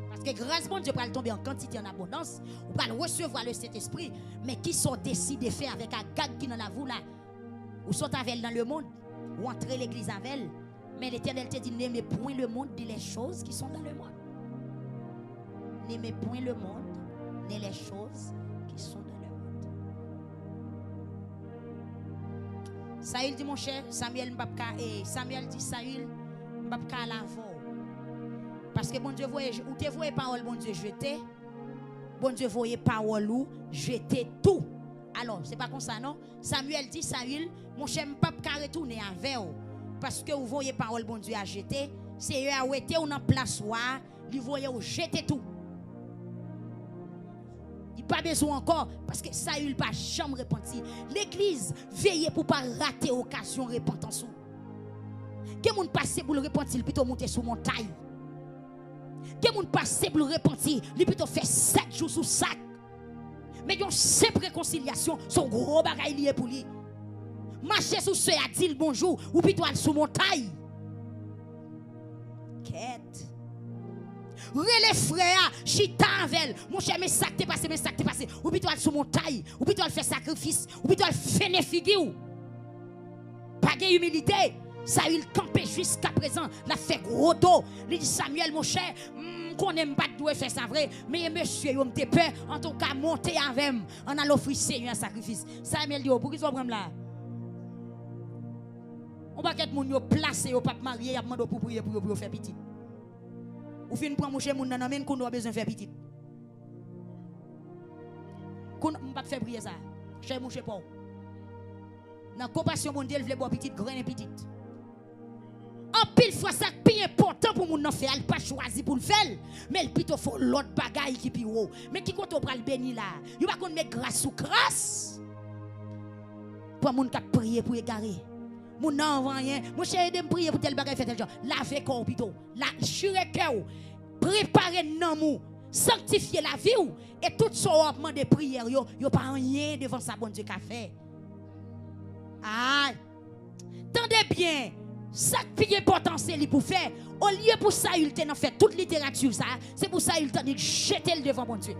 Parce que grâce à Dieu pour tomber en quantité en abondance, on va recevoir le Saint-Esprit, mais qui sont décidés de faire avec Agag qui dans la vous là, ou sont avec elle dans le monde, ou entrer l'église avec elle. Mais l'Éternel te dit n'aimez point le monde, ni les choses qui sont dans le monde. N'aimez point le monde, ni les choses qui sont dans le monde. Saül dit mon cher, Samuel m'papka et Samuel dit Saül m'papka l'avant. Parce que bon Dieu voyait ou te voyez parole bon Dieu jeter. Bon Dieu voyait parole ou jeter tout. Alors, c'est pas comme ça non. Samuel dit Saül, mon cher m'papka retourner avec vous parce que vous voyez parole bon Dieu à jeter, c'est eux à ouété ou en place ou ils voyaient ou jeter tout. Il pas besoin encore parce que Saül pas jamais repenti. L'église veille pour pas rater occasion repentance. Que moun passe pour le repentir plutôt monter sur montagne. Que moun passe pour le repentir, lui plutôt fait 7 jours sous sac. Mais yon simple réconciliation, son gros bagay lié pour lui. Marcher sous ce a dit bonjour ou plutôt aller sous montagne. Quête. Relais frère, chita avec mon cher, mais ça t'est passé, ou plutôt aller sous montagne, ou plutôt aller faire sacrifice, ou plutôt aller faire figure. Pas de humilité. Saül campé jusqu'à présent, l'a fait gros dos. Il dit Samuel, mon cher, qu'on n'aime pas de faire ça vrai, mais monsieur, il me peur, en tout cas, monter avec moi, on a l'offrir Seigneur un sacrifice. Samuel dit, pour qui tu vas prendre là? On va qu'être moun yo placé, yo pas marié, y a demandé pour prier pour faire petit. Ou fin prendre mon cher moun nan men qu'on a besoin faire petit. Qu'on pas faire prier ça. Cher mon cher pas. Dans compassion mondiale, vle boire petit grain et petit. En pile fois ça plus important pour moun nan faire, elle pas choisi pour le faire, mais il plutôt faut l'autre bagaille qui pi haut. Mais qui compte pral béni là. Yo pas qu'on mettre grâce sous grâce. Pour moun qui prier pour égarer. Moun nan rien, mon cher aide me prier pour tel bagage fait tel genre. Laver corps plutôt, la chure cœur, préparer nan mou, sanctifier la vie ou et tout son ordre de prière yo pas rien devant sa bon Dieu qu'a fait. Ah, tendez bien, ça qui est important c'est lui pour faire. Au lieu pour ça il t'a fait toute littérature ça, c'est pour ça il t'a dit jeter le devant bon Dieu.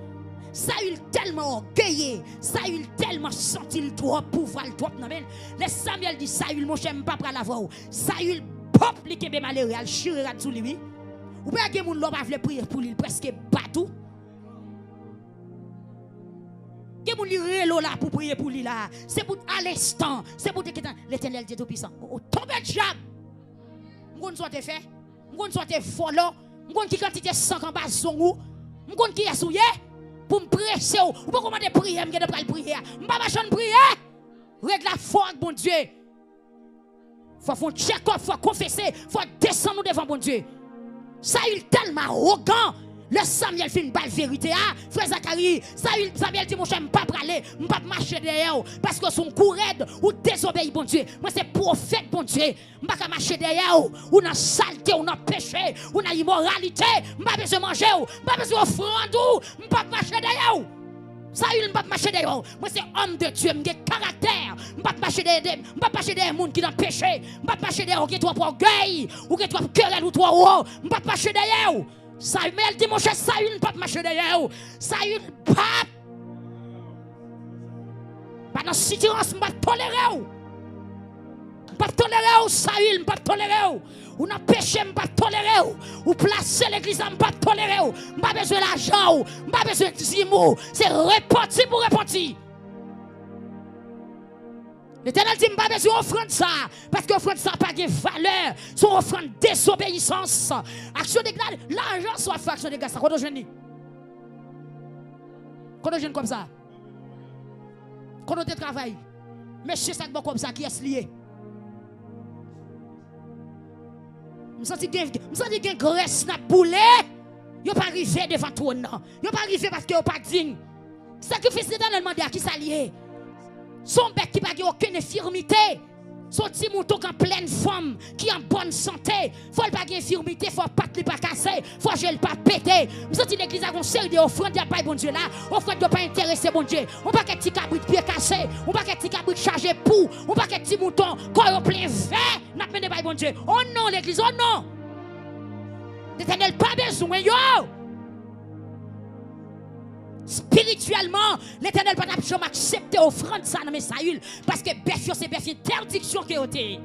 Saül tellement orgueilleux, Saül tellement senti le droit pouvoir le droit non mais les Samuel dit Saül mon cher pas pour la voir. Saül pop li kebe malheureux, al chirera sous lui. Ou pas que moun l'homme a voulu prier pour lui presque batou. Que moun li relo là pour prier pour lui là, c'est pour à l'instant, c'est pour que l'Éternel est tout puissant. Au tombe diable. M'gon soit te fait, m'gon soit te follow, m'gon qui quantité sang en bas son ou, m'gon qui a souillé. Pour me presser ou pas commander prier me pas prier m'pas pas prier règle la foi bon Dieu faut faire check up faut confesser faut descendre devant bon Dieu Saül tellement arrogant le Samuel fait une balle vérité frère Zacharie Samuel dit mon cher m'pas praler m'pas marcher derrière parce que son coup raide ou désobéit bon Dieu moi c'est prophète bon Dieu m'pas marcher derrière ou dans saleté ou dans péché ou dans immoralité m'pas besoin manger m'pas besoin offrande m'pas marcher derrière Saül m'pas marcher derrière moi c'est homme de Dieu m'ai caractère m'pas marcher derrière monde qui dans péché m'pas marcher derrière qui trop orgueil ou qui trop querelle ou trop haut m'pas marcher derrière Samuel dit mon cher Saül ne peut pas marcher derrière. Saül pas. Pas dans situation, je ne peux pas tolérer. Je ne peux pas tolérer Saül, ne pas tolérer. Ou dans péché, je ne peux pas tolérer. Ou placer l'église, je ne peux pas tolérer. Je n'ai pas besoin d'argent, je n'ai pas besoin de zimou. C'est reparti pour repartir. L'Éternel dit, je n'ai pas besoin d'offrande ça, parce que l'offrande ça n'a pas de valeur, c'est une offrande de désobéissance. Action de grâce, l'argent soit fait action de grâce. Quand on jeune, comme ça, quand on travaille, monsieur ça comme ça, qui est lié. Je me sens que graisse n'a boulé, il pas arrivé devant toi, non. Il pas arrivé parce qu'il n'est pas digne. Sacrifice l'Éternel demande à qui ça lié. Son bec qui n'a aucune infirmité. Son petit mouton en pleine forme, qui est en bonne santé. Faut pas de infirmité, faut pas de pas casser, faut que pas péter. Nous sommes l'église à une série d'offrandes de pas bon Dieu là. Offrande de pas intéresser bon Dieu. On pas que petit cabrit pied cassé, on pas que petit cabrit chargé pour, on pas que petit mouton corps en plein vert, n'a pas de bon Dieu. Oh non l'église, oh non. L'Éternel pas besoin yo. Spirituellement, l'Éternel n'a pas jamais accepté offrande ça dans Saül parce que Béfio c'est Béfio interdiction qui a été.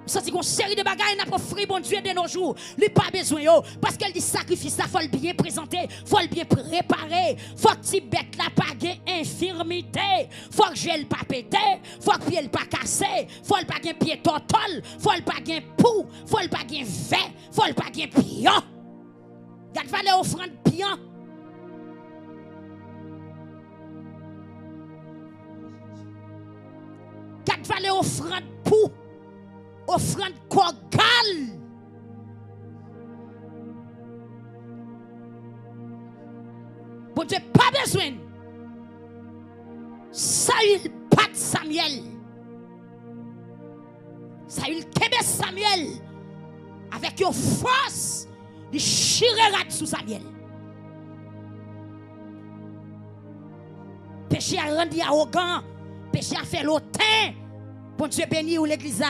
C'est une série de bagages n'a pas offert bon Dieu de nos jours. Il pas besoin yo parce qu'elle dit sacrifice ça faut le bien présenter, faut le bien préparer, faut que tu bête la pas infirmité. vérité. Faut que j'ai le pas pété, faut que pied le pas cassé, faut le pas gen pied totol, faut le pas gen pou, faut le pas gen vin, faut le pas gen pion. Gade valeur offrande pion. Gade valeur offrande pou, offrande kogal. Bon Dieu, pas besoin. Saül pat Samuel. Saül kebe Samuel. Avec une force, il chirera sous Samuel. Péché a rendu arrogant. Péché a fait l'autain. Bon Dieu béni ou l'église.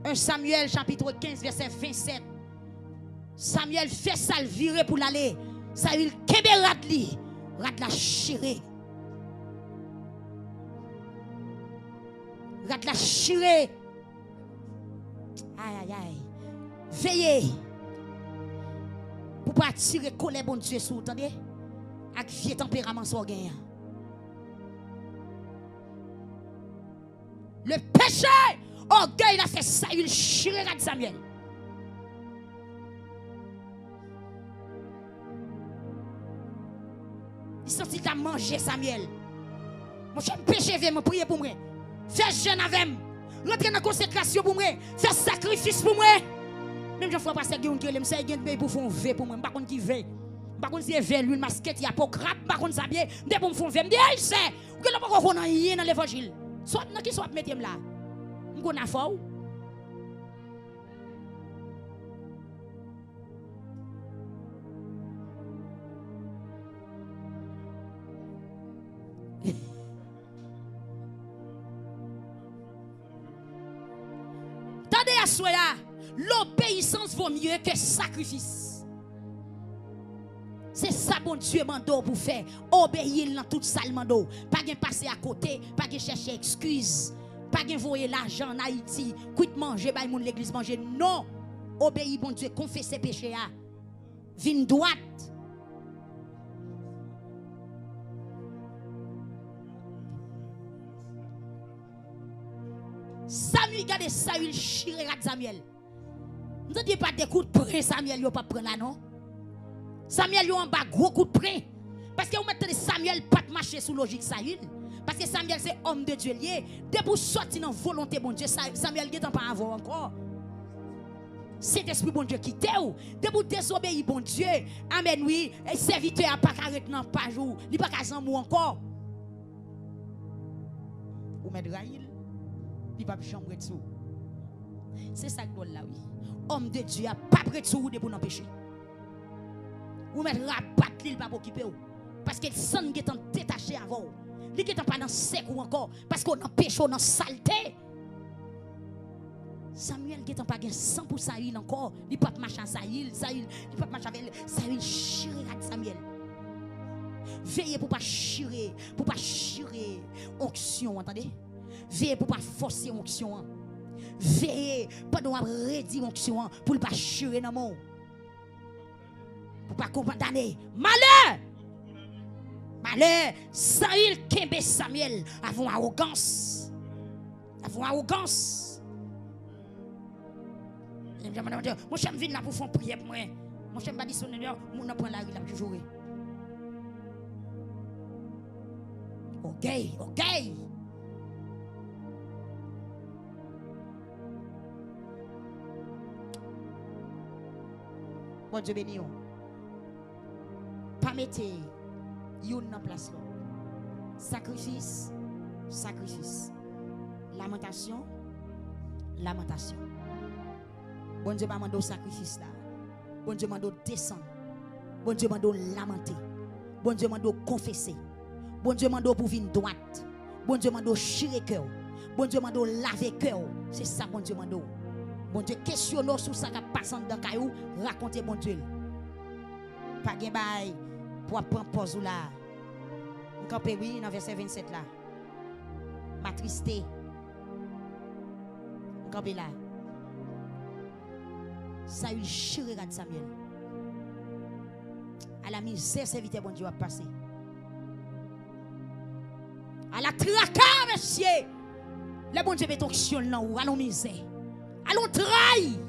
1 Samuel chapitre 15 verset 27. Samuel fait ça le virer pour l'aller. Saül kebe radli, rad la chiré. Rad la chiré. Aïe aïe aïe. Veillez. Pour pas attirer colère bon Dieu sous, entendez? Avec vieux tempérament so gagnant. Le péché, orgueil a fait Saül chiré rad Samuel. Il sortit à manger Samuel. Mon cher péché vient me prier pour moi. Fais jeûne avec moi. Rentrer dans consécration pour moi. Fais sacrifice pour moi. Même je fois passer Guillaume qui me say gagne pour faire un vœu pour moi. Pas contre qui veut. Pas contre si veut lui masquette ya pour crabe pas contre ça bien. Dès pour me faire vœu. Me dit c'est que là pas connait rien dans l'évangile. Soit dans qui soit mettre là. Me connait fort. L'obéissance vaut mieux que sacrifice. C'est ça bon Dieu mando pour faire. Obéir dans tout ça mando. Pas de passer à côté, pas de chercher excuse, pas de voyer l'argent en Haïti, quitte manger, bah moun l'église manger. Non. Obéir bon Dieu, confesser péché à. Vine droite. Samuel, regardez Saül chirera Samuel. Nous ne pas des coups de près, Samuel, il pas prendre là, non? Samuel, il a un gros coup de près. Parce que vous mettez Samuel pas marcher sous logique Saül. Parce que Samuel, c'est homme de Dieu lié. Dès pour sortir dans la volonté de Dieu, Samuel n'est pas avant encore. C'est l'esprit bon Dieu qui t'est ou. Dès pour désobéir bon Dieu, amen, oui, et serviteur n'a pas arrêté dans pas jour, il n'a pas qu'à s'en encore. Ou mettre Raïl, il n'a pas chambre dessous. C'est ça que là, oui. Homme de Dieu a pas prêt de sous pour n'empêcher. Ou mettre rabat l'île pas occuper ou parce que sang qui est détaché avant. Li qui est pas dans sec ou encore parce qu'on empêche dans saleté. Samuel qui est pas gain 100 pour Saül encore, il pas marcher Saül, il pas marcher avec Saül chirer Samuel. Veillez pour pas chirer onction, entendez? Veillez pour pas forcer onction. Veillez pendant à redire onction pour ne pas chirer dans mon. Pour pas condamner. Malheur! Malheur! Saül kembe Samuel avant arrogance. Avant arrogance. Mon cher vient là pour faire prière pour moi. Mon cher m'a dit son nom, mon prend la rue là pour jouer. Orgueil, orgueil. Bon Dieu béni. Pas mettre yon en place là. Sacrifice, sacrifice. Lamentation, lamentation. Bon Dieu m'a demandé sacrifice là. Bon Dieu m'a demandé descendre. Bon Dieu m'a demandé lamenter. Bon Dieu m'a demandé confesser. Bon Dieu m'a demandé pour venir droite. Bon Dieu m'a demandé chirer cœur. Bon Dieu m'a demandé laver cœur. C'est ça bon Dieu m'a demandé. Bon Dieu questionne sur ça qui passe dans caillou, racontez bon Dieu. Pas de bail pour prendre pause là. Campé oui dans verset 27 là. Ma tristesse. Campé là. Saül chirera Samuel. à la misère, serviteur bon Dieu va passer. À la tracas, monsieur. Le bon Dieu met onction là ou à la misère. Allons trahi.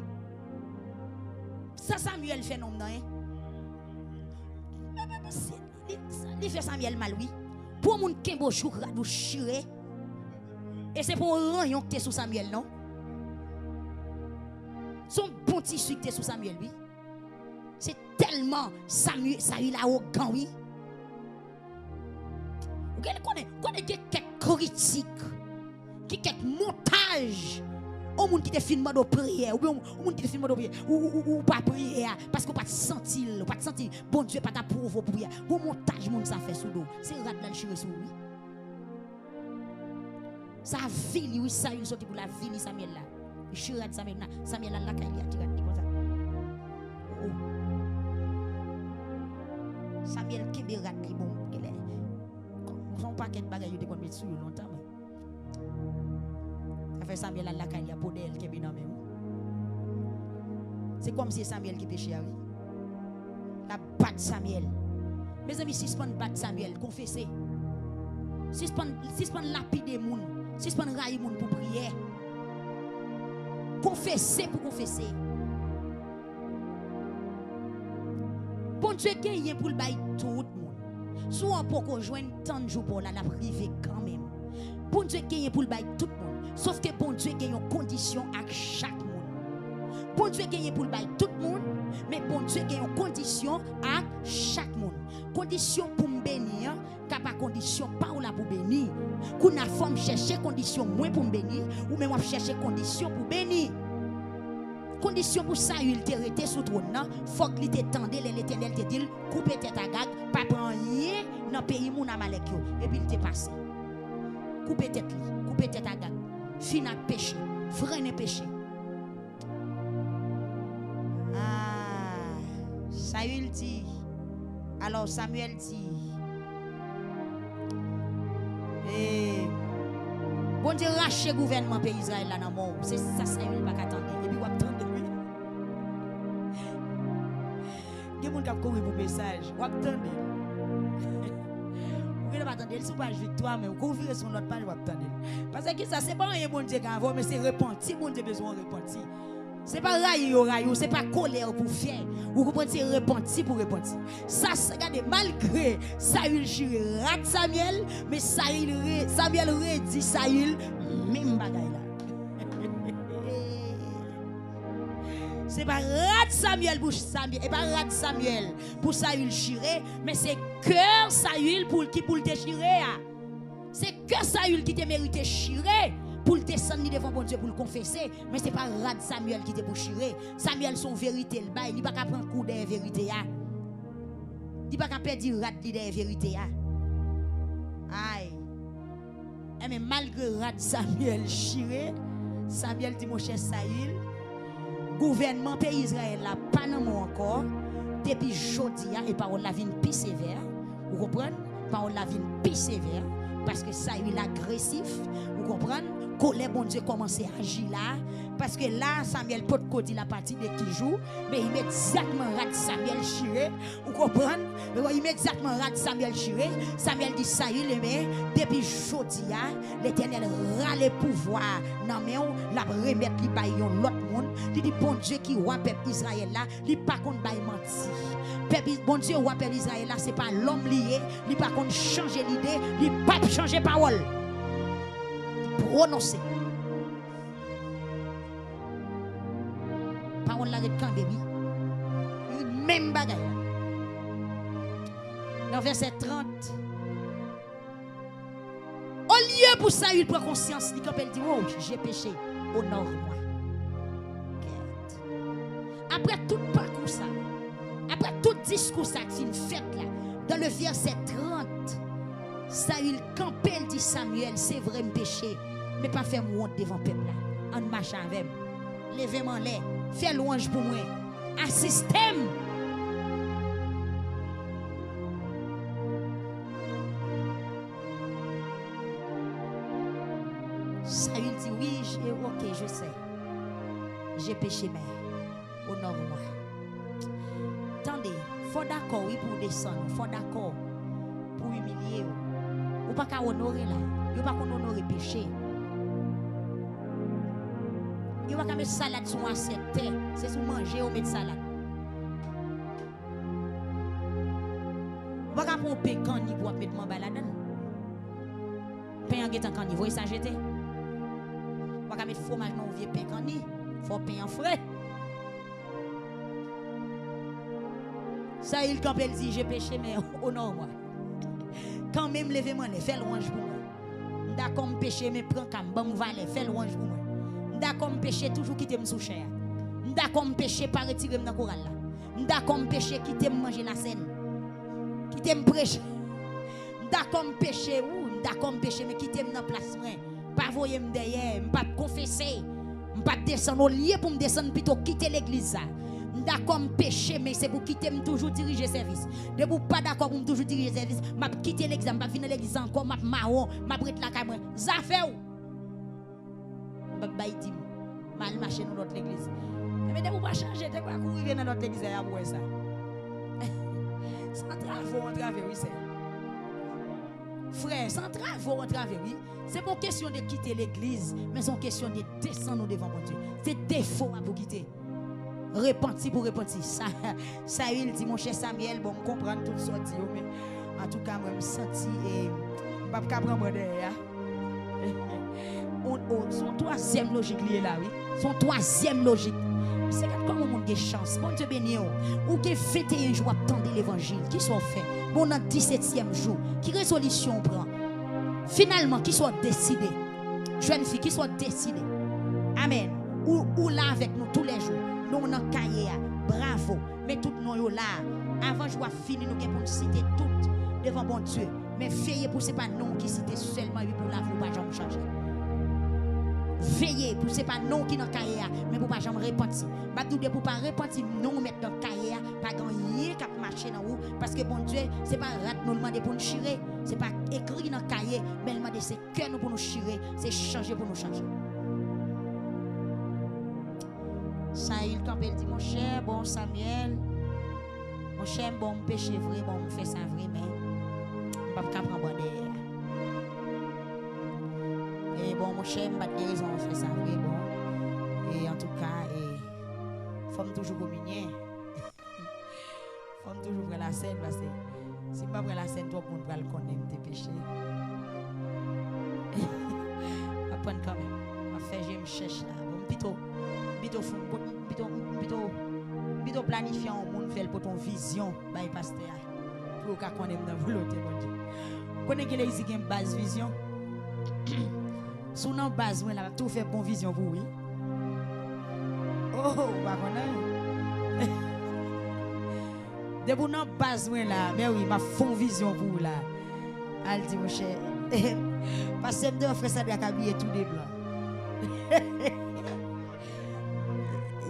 Ça Samuel fait non hein. Il fait Samuel mal oui. Pour moun kembo chou radou chiré. Et c'est pour un rayon que tu sous Samuel non. Son bon tissu que tu sous Samuel oui. C'est tellement Samuel arrogant oui. Vous connaissez quelques critiques, quelques montages au monde qui te filme de prière, ou bien au monde qui te filme de prière, ou pas prière, parce qu'on pas senti, bon Dieu pas t'approuve pour prière. Bon montage, monde ça fait sous dos. C'est rat là le chire sous lui. Ça vie, oui, ça il sorti pour la vie Samuel là. Il chire Samuel là, Samuel là quand il a tiré comme ça. Samuel qui est rat qui bon, qu'il est. Son paquet de bagages de qu'on met sur longtemps. Ça fait Samuel à la caille, il y a pour d'elle qui est bien même. C'est comme si Samuel qui péchait, oui. La batte Samuel. Mes amis, si ce pas battre Samuel, confessez. Si ce pas lapider moun, si ce pas railler moun pour prier. Confessez pour confesser. Bon Dieu gagne pour le bail tout le monde. Soit pour qu'on joigne tant de jours pour la priver quand même. Bon Dieu gagne pour le bail tout le monde. Sauf que bon Dieu gagne une condition à chaque monde. Bon Dieu gagne pour le bail tout le monde, mais bon Dieu gagne une condition à chaque monde. Condition pour me bénir, car pas condition pas ou là pour bénir. Qu'on a forme chercher condition moins pour me bénir, ou même chercher condition pour bénir. Condition pour ça, il te rete sous trône, faut qu'il te tende, l'Éternel te dit, couper tête à gag, pas prendre rien dans le pays moun amalek yo, et puis il te passe. Couper tête à gag, fin à péché, freiner péché. Ah, Saül dit, alors Samuel dit, bon Dieu rache gouvernement pays Israël là dans mort, c'est ça Saül pas attendre, et puis attendre. Il y a des gens qui ont pour message. Vous attendez. Vous ne pas attendre. Si vous avez victoire, mais vous ouvrez sur notre page, vous attendez. Parce que ça, ce n'est pas un bon Dieu qui envoie, mais c'est repenti. Bon Dieu besoin de repenti. Ce n'est pas raillou, ce n'est pas colère pour faire. Vous comprenez, c'est repenti pour repentir. Ça, regardez, malgré Saül jure rat Samuel, mais Samuel redit Saül, même bagaille là. C'est pas rat Samuel pour Samuel, et pas rat Samuel pour Saül chiré, mais c'est cœur Saül pour qui pour le déchirer. C'est cœur Saül qui te mérité chirer pour le descendre devant bon Dieu pour le confesser, mais c'est pas rat Samuel qui te pour chirer. Samuel son vérité le bail, il pas qu'à prendre coup de vérité il pas qu'à perdre rat de vérité aïe. Mais malgré rat Samuel chiré, Samuel dit mon cher Saül, gouvernement pays Israël là pas non encore depuis jodi et parole la vinn plus sévère. Vous comprenez? Parole la vinn plus sévère parce que ça il agressif. Vous comprenez? Colère bon Dieu commence à agir là parce que là Samuel peut dire la partie de qui joue mais immédiatement rat Samuel chiré. Vous comprenez? Immédiatement rat Samuel chiré. Samuel dit ça il mais depuis jodi l'Éternel râle pouvoir non mais on la remettre li ba yon l'autre monde. Il dit bon Dieu qui roi peuple Israël là, il pas contre bail menti. Peuple bon Dieu roi peuple Israël là, c'est pas l'homme lié, il pas contre changer l'idée, il pas changer parole. Prononcer. Parole la retkan baby. Même bagaille. Dans verset 30. Au lieu pour ça, il prend conscience, il dit oh, j'ai péché, honore-moi. Après tout parcours ça, après tout discours ça qui fait là, dans le verset 30, Saül campé dit Samuel, c'est vrai me péché, mais pas faire honte devant le peuple là. En marchant avec moi, levez-moi en l'air, fais louange pour moi, assistez-moi. Saül dit oui, ok, je sais, j'ai péché mais honore-moi. Attendez, faut d'accord oui pour descendre, faut d'accord pour humilier ou pas qu'à honorer là, ou pas qu'on honorer péché. Ou pas qu'à mettre salade sur assiette, c'est sur manger ou mettre salade. Ou pas qu'à prendre pécan ni pour mettre mon balade. Pain en guetant cani, voyez ça jeter. Ou pas qu'à mettre fromage dans vieux pécan ni, faut pain en frais. Ça, il quand elle dit j'ai péché, mais honore-moi. Quand même, levez-moi, fais louange pour moi. D'accord, me péché, mais prends comme bon valet, fais louange pour moi. D'accord, me péché, toujours quitter me sous chair. D'accord, me péché, pas retirer dans le coral là. D'accord, me péché, quitter me manger la scène. Quitter me prêcher. D'accord, me péché, ou d'accord, me péché, mais quitter me dans place. Pas voyer me derrière, pas confesser. Pas descendre au lieu pour me descendre, plutôt quitter l'église. D'accord, me péché, mais c'est pour quitter, me toujours diriger service. De vous pas d'accord pour me toujours diriger service, m'a quitter l'église, m'a venir l'église encore, m'a marron, m'a prête la caméra. Ça fait où? M'a baïti, mal marché dans notre église. Mais de vous pas changer, de quoi courir dans notre église à voir ça. Sans travaux, on travaille, oui, c'est. Frère, sans travaux, on travaille, oui. C'est pas question de quitter l'église, mais c'est une question de descendre devant mon Dieu. C'est défaut à vous quitter. Repentir pour repentir. Ça il dit mon cher Samuel, bon, comprendre tout ça dit, mais en tout cas, moi, je me senti et je ne peux pas prendre derrière. Son troisième logique lié là, oui. Son troisième logique. C'est comme on a des chances. Bon Dieu béni, ou qui fêter un jour attendre l'évangile, qui soit fait. Bon, dans 17e jour, qui résolution on prend. Finalement, qui soit décidé. Jeune fille, qui soit décidée. Amen. Ou là avec nous tous les jours. Nous, on a cahier, bravo. Mais tout nous là. Avant, je vais finir, nous pour citer tout devant bon Dieu. Mais veillez pour ce pas non qui cite seulement pour la vous pas jamais changer. Veillez pour ce pas non qui dans cahier, mais pour pas jamais repentir. Pas douter pour pas repentir, non mettre dans cahier, pas gagner cap marcher dans vous parce que bon Dieu, c'est pas rat nous demander pour nous chirer, c'est pas écrit dans cahier, mais demander c'est cœur nous pour nous chirer, c'est changer pour nous changer. Ça il quand il dit mon cher bon Samuel, mon cher bon péché vrai, bon fait ça vrai mais pas prendre bon derrière. Et bon mon cher m'a dit raison fait ça vrai bon. Et en tout cas faut toujours communier. Faut toujours prendre la scène parce que si pas prendre la scène toi pour va le connaître tes péchés. Apprendre quand même. Ma fait je me cherche là. Bon plutôt planifier un monde faire pour ton vision by pasteur pour qu'on connaisse dans volonté mon Dieu. Connais que les ici qui une base vision. Sous non base moi là tout fait bon vision pour oui. Oh pas connais. De pour non base moi là mais oui ma fond vision pour là. Elle dit mon cher parce que me frère ça doit habiller tout des blancs.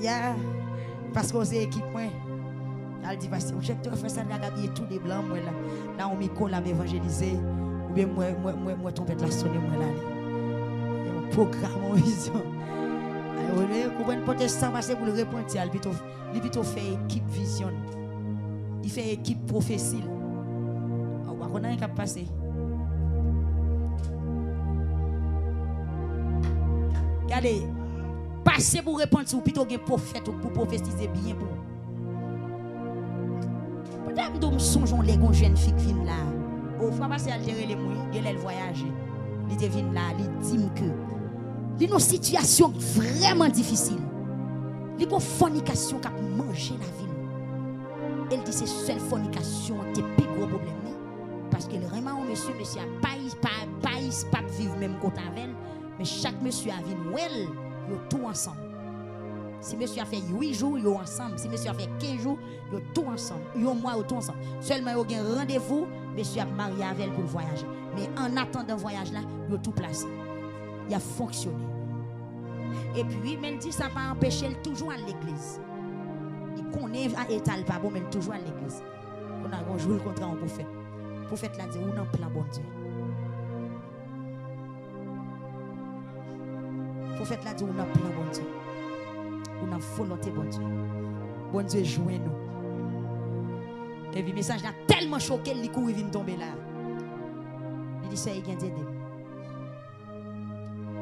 Yeah. Parce que c'est équipe moi. Elle dit parce que je te fais ça habiller tout des blancs moi là. Là on micro là m'évangéliser ou bien moi trompette la sonner moi là. Un programme en vision. Vous comprenez protestant parce que pour le répondre il plutôt fait équipe vision. Il fait équipe prophétie. On va connaître qui a passé. Regardez passer pour répondre ou plutôt un prophète ou pour prophétiser bien pour. Peut-être que nous songeons les jeunes filles qui viennent là. Au fois passer à gérer les mouilles, elle voyage. Ils viennent là, ils disent que il y a une situation vraiment difficile. Il y a une fornication qui a mangé la ville. Elle dit que c'est seule fornication qui est le plus gros problème. Parce que vraiment, monsieur a pas vivre même côté avec elle. Mais chaque monsieur a vu elle. Yo tout ensemble. Si monsieur a fait 8 jours, yo ensemble. Si monsieur a fait 15 jours, yo tout ensemble. Yo mois, yo tout ensemble. Seulement yo gen rendez-vous, monsieur a marié avec elle pour le voyage. Mais en attendant le voyage là, yo tout place. Il a fonctionné. Et puis, même dit ça pas empêcher elle toujours à l'église. Il connaît à étal pas bon, mais toujours à l'église. On a joué le contrat au prophète. Le prophète l'a dit, on a plan bon Dieu. Prophète l'a dit, on a plein bon Dieu. On a volonté bon Dieu. Bon Dieu joint nous. Et puis, le message a tellement choqué, il court, il vient tomber là. Il dit, ça, il vient d'aider.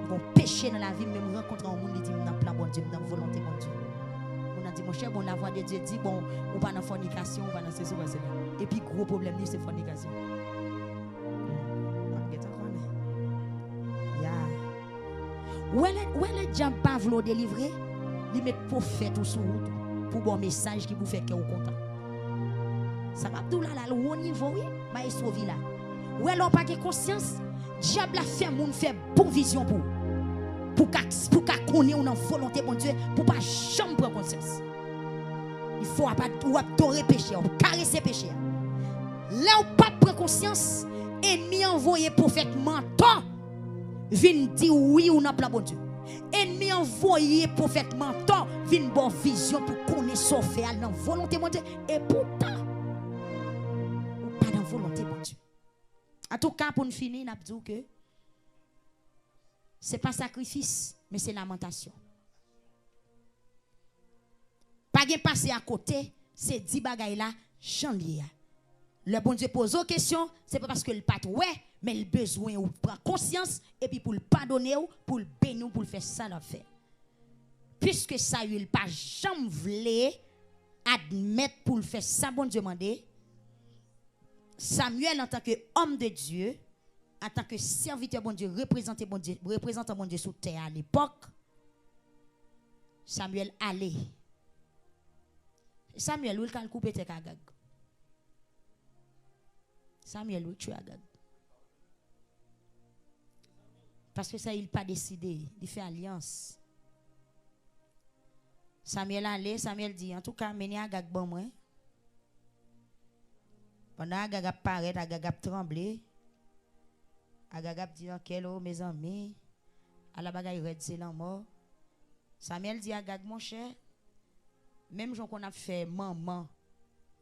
Bon péché dans la vie, même rencontrer un monde, il dit, dans plan bon Dieu, dans volonté bon Dieu. On a dit, mon cher, bon, la voix de Dieu dit, bon, on va dans la fornication, on va dans ceci, on va cela. Et puis, gros problème, c'est fornication. Où est le diable pas voulu délivrer? Il met prophète sur route pour bon message qui vous fait que vous content. Ça va tout là, le haut niveau, oui, mais il sauve là. Où est-ce pas de conscience? Diable a fait moun fait bonne vision pour qu'à connaître une volonté bon Dieu pour pas jamais prendre conscience. Il faut adorer péché, caresser péché. Là où pas prendre conscience, ennemi envoyé prophète menton vient dire oui ou non plan bon Dieu. Ennemi envoyé prophète menton vient bon vision pour connaître son faire dans volonté bon Dieu et pourtant ou pas dans volonté bon Dieu. En tout cas pour nous finir, n'a dit que c'est pas sacrifice mais c'est lamentation. Pas de passer à côté, c'est 10 bagailles là, chanlier. Le bon Dieu pose aux questions, c'est pas parce que le pas ouais, mais le besoin ou prend conscience et puis pour le pardonner ou pour le bénir pour le faire ça l'a fait. Puisque ça il pas jamais voulu admettre pour le faire ça bon Dieu mandé. Samuel en tant que homme de Dieu, en tant que serviteur bon Dieu, représentant bon Dieu sur terre à l'époque, Samuel allait. Samuel il a coupé tes Agag. Samuel il tue Agag. Parce que ça il pas décidé, il fait alliance. Samuel allait, Samuel dit en tout cas mener Agag bon moi. Pendant Agag apparaît, Agag tremblé. Agag dit hello mes amis. À la bagaille red c'est la mort. Samuel dit Agag mon cher, même gens qu'on a fait maman,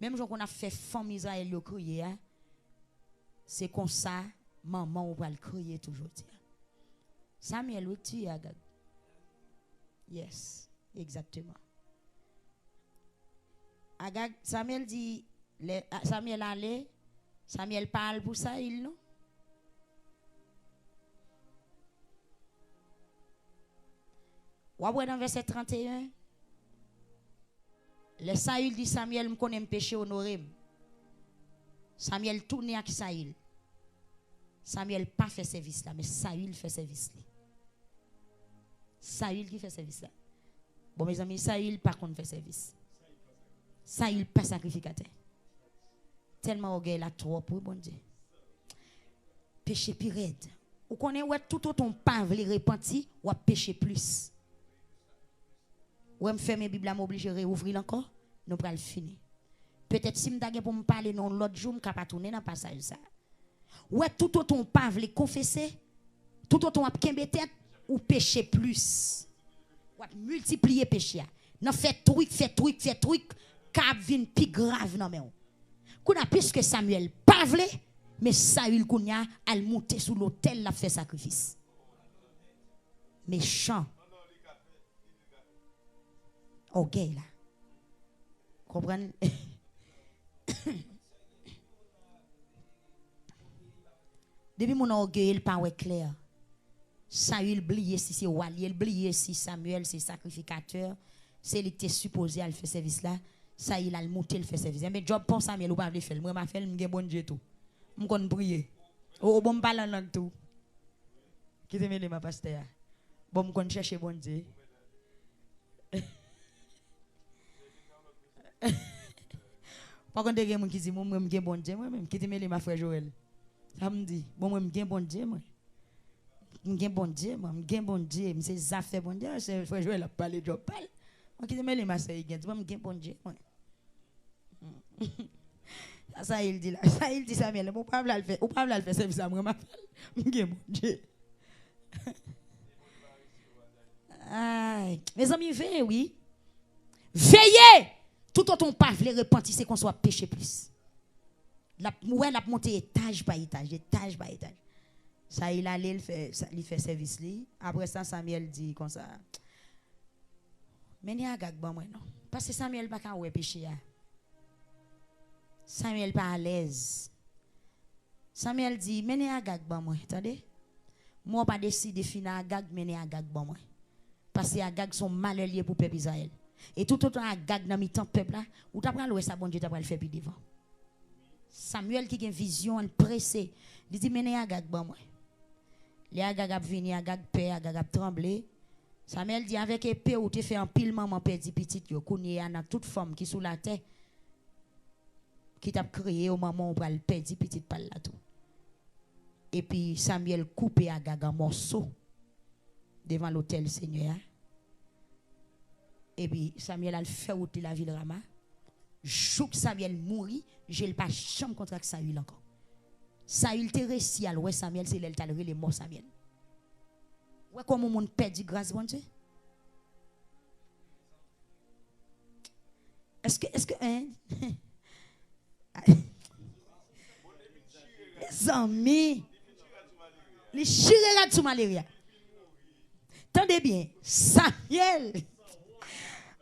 même gens qu'on a fait femme Israël yo crier, c'est comme ça maman on va le crier toujours. Samuel oui tu Agag. Yes, exactement. Agag Samuel dit Samuel allait, Samuel parle pour ça il non. Ou après dans verset 31, le Saül dit Samuel me connaît péché honoré. Samuel tourne avec Saül. Samuel pas fait service là, mais Saül fait service là. Saül qui fait service là. Bon mes amis, Saül pas contre fait service. Saül pas sacrificateur. Tellement orgueil là trop pour bon Dieu. Péché pire. Ou connaît ouais tout autant pas veut repentir ou péché plus. Ou me fermer Bible m'oblige réouvrir encore, nous pral finir. Peut-être si m'ta pour me parler non l'autre jour m'capa tourner dans passage ça. Ouais tout autant pas veut confesser, tout autant a kembe tête ou péché plus. Ou multiplier péché. Non fait truc cap vinn plus grave non mais. Qu'on a plus que Samuel pas veut mais Saül kounya al monter sous l'autel la fait sacrifice. Méchant. Ok là. Comprenez? Depuis mon orgueil, il pas clair. Saül oublié si c'est Wali, il oublié si Samuel c'est sacrificateur, c'est il était supposé à le faire service là, ça il a le monter le faire service. Mais job pour Samuel ou pas le faire, moi m'a fait me bon Dieu tout. Me connait prier. Oh bon parler langue tout. Qui te mêle ma pasteur. Bon me connait chercher bon Dieu. Par contre, il y a des gens qui disent, moi, je suis bon Dieu, moi-même, qui te mêle ma frère Joël. Ça me dit, bon, moi, je suis bon Dieu, moi. Je suis bon Dieu, moi, je suis bon Dieu, je suis affaire bon Dieu, c'est frère Joël a parlé de parle. Moi, qui te mêle ma soeur, moi, je suis bon Dieu, moi. Ça, il dit là, ça, il dit Samuel, mon papa le fait, ou pas le fait, c'est ça, moi, je suis bon Dieu. Mes amis, veillez, oui. Veillez! Tout autant pas veut repentir, c'est qu'on soit péché plus. La monter étage par étage. Ça, il allait, il fait service. Après ça, Samuel dit comme ça. Mais il y a un gars, bon, non. Parce que Samuel n'a pas péché. Samuel pas à l'aise. Samuel dit, menez Agag ban moi, attendez. Moi pas décidé finir Agag, menez Agag ban moi. Parce que Agag sont mal liés pour peuple Israël. Et tout autant Agag dans mi-temps peuple là, ou t'as pris ça bon Dieu t'a pris le faire plus devant. Samuel qui a une vision pressé, il dit menez Agag ban moi. Les Agag a venu, Agag peur, Agag a tremblé. Samuel dit avec épée ou te fait un pile maman perdu petite yo kounye a toute femme qui sous la terre qui t'a créé au moment où on le perdu petite par là tout. Et puis Samuel coupé Agag en morceaux devant l'autel Seigneur. Et puis Samuel a fait ôter la ville Rama. Jouk Samuel mourit, j'ai pas chambre contre Saül encore. Saül te réussi à l'ouest Samuel, c'est l'elle t'a les morts Samuel. Ouais comment mon perdu grâce bon Dieu? Est-ce que hein? Les amis, les chirera tout malaria. Tendez bien, Samuel,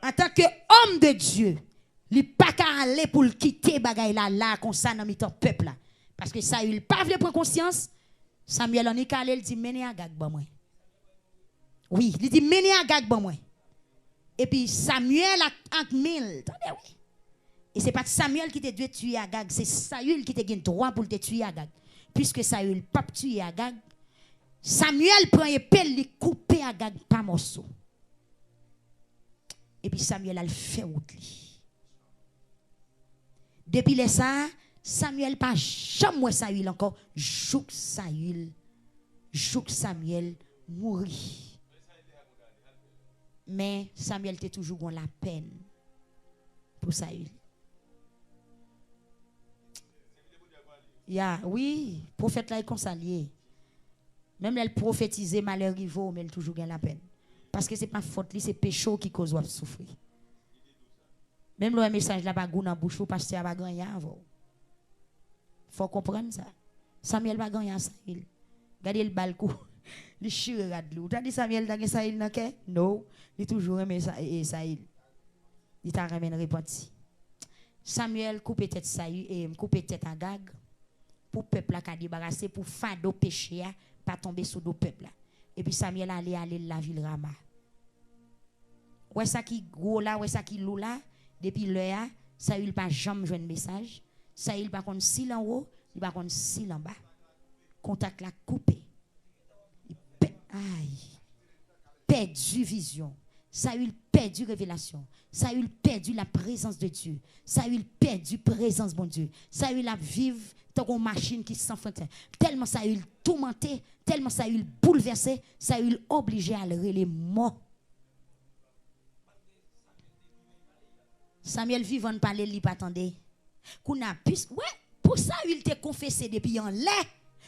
en tant qu'homme de Dieu, il n'a pas qu'à aller pour le quitter bagay là comme ça dans le peuple là. Parce que Saül pas voulu prendre conscience. Samuel en est calé, il dit menez Agag ban moi. Oui, il dit menez Agag ban moi. Et puis Samuel a mille. Attendez oui. Et c'est pas Samuel qui t'a dû tuer Agag, c'est Saül qui t'a gagné droit pour te tuer Agag. Puisque Saül pas tuer Agag, Samuel prend épée, il coupe Agag par morceau. Et puis Samuel a le fait route. Depuis les ça, Samuel pas jamais Saül encore, jouk Samuel mourit. Mais Samuel était toujours la peine pour Saül. Oui, prophète là est consalié. Même elle prophétisait malheur rivaux, mais elle toujours gagne la peine. Parce que c'est pas faute, c'est péché qui cause de souffrir. Même le message là pas goût dans bouche, parce que pas gagner avant. Faut comprendre ça. Samuel pas gagner Saül. Regardez le balcou. Il chire de l'eau. Tu as dit Samuel dans Saül dans quel? Non, il toujours aimé Saül. Il t'a ramené repenti. Samuel coupe tête Saül et coupe tête Agag pour peuple a débarrasser pour fado péché pas tomber sous le peuple. Et puis Samuel aller la ville Rama. Ouais ça qui gros là, ouais ça qui lourd là, depuis l'heure, Saül pas jamais joindre message. Saül pas contre si en haut, il pas contre si en bas. Contact la coupé. Aïe. Perdu vision. Saül perdu révélation. Saül perdu la présence de Dieu. Saül perdu présence bon Dieu. Saül a vivre dans une machine qui s'en fait. Tellement Saül tourmenté, tellement Saül bouleversé, Saül obligé à le les morts. Samuel vivant parler li pas attendez. Kouna puisque ouais, pour Saül te confessé depuis en l'air,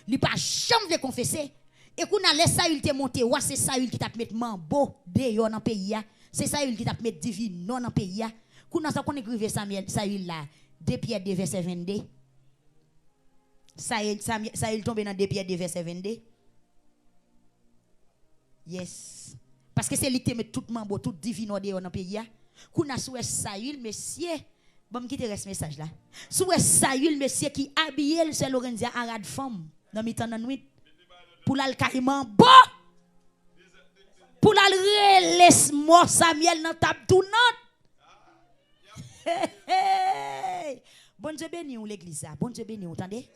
il pas jamais confesser. Et kouna laisse Saül te monter, ouais c'est Saül qui t'a mettre mambo dehors dans pays. C'est Saül qui t'a mettre divin non dans pays. Kouna ça qu'on écrivait Saül là, 2 Pierre 2 verset 22. Saül tombé dans 2 Pierre 2 verset 22. Yes. Parce que c'est lui qui met tout mambo, tout divin dehors dans pays. Kouna souhait Saül monsieur, bon qui te reste message là. Souhait Saül monsieur qui habillé c'est Lorenza arade femme dans mi-temps dans nuit. Pour la carrément bon. Pour la laisse moi Samuel dans table tournante. Bon Dieu béni ou l'église là. Bon Dieu béni ou entendez?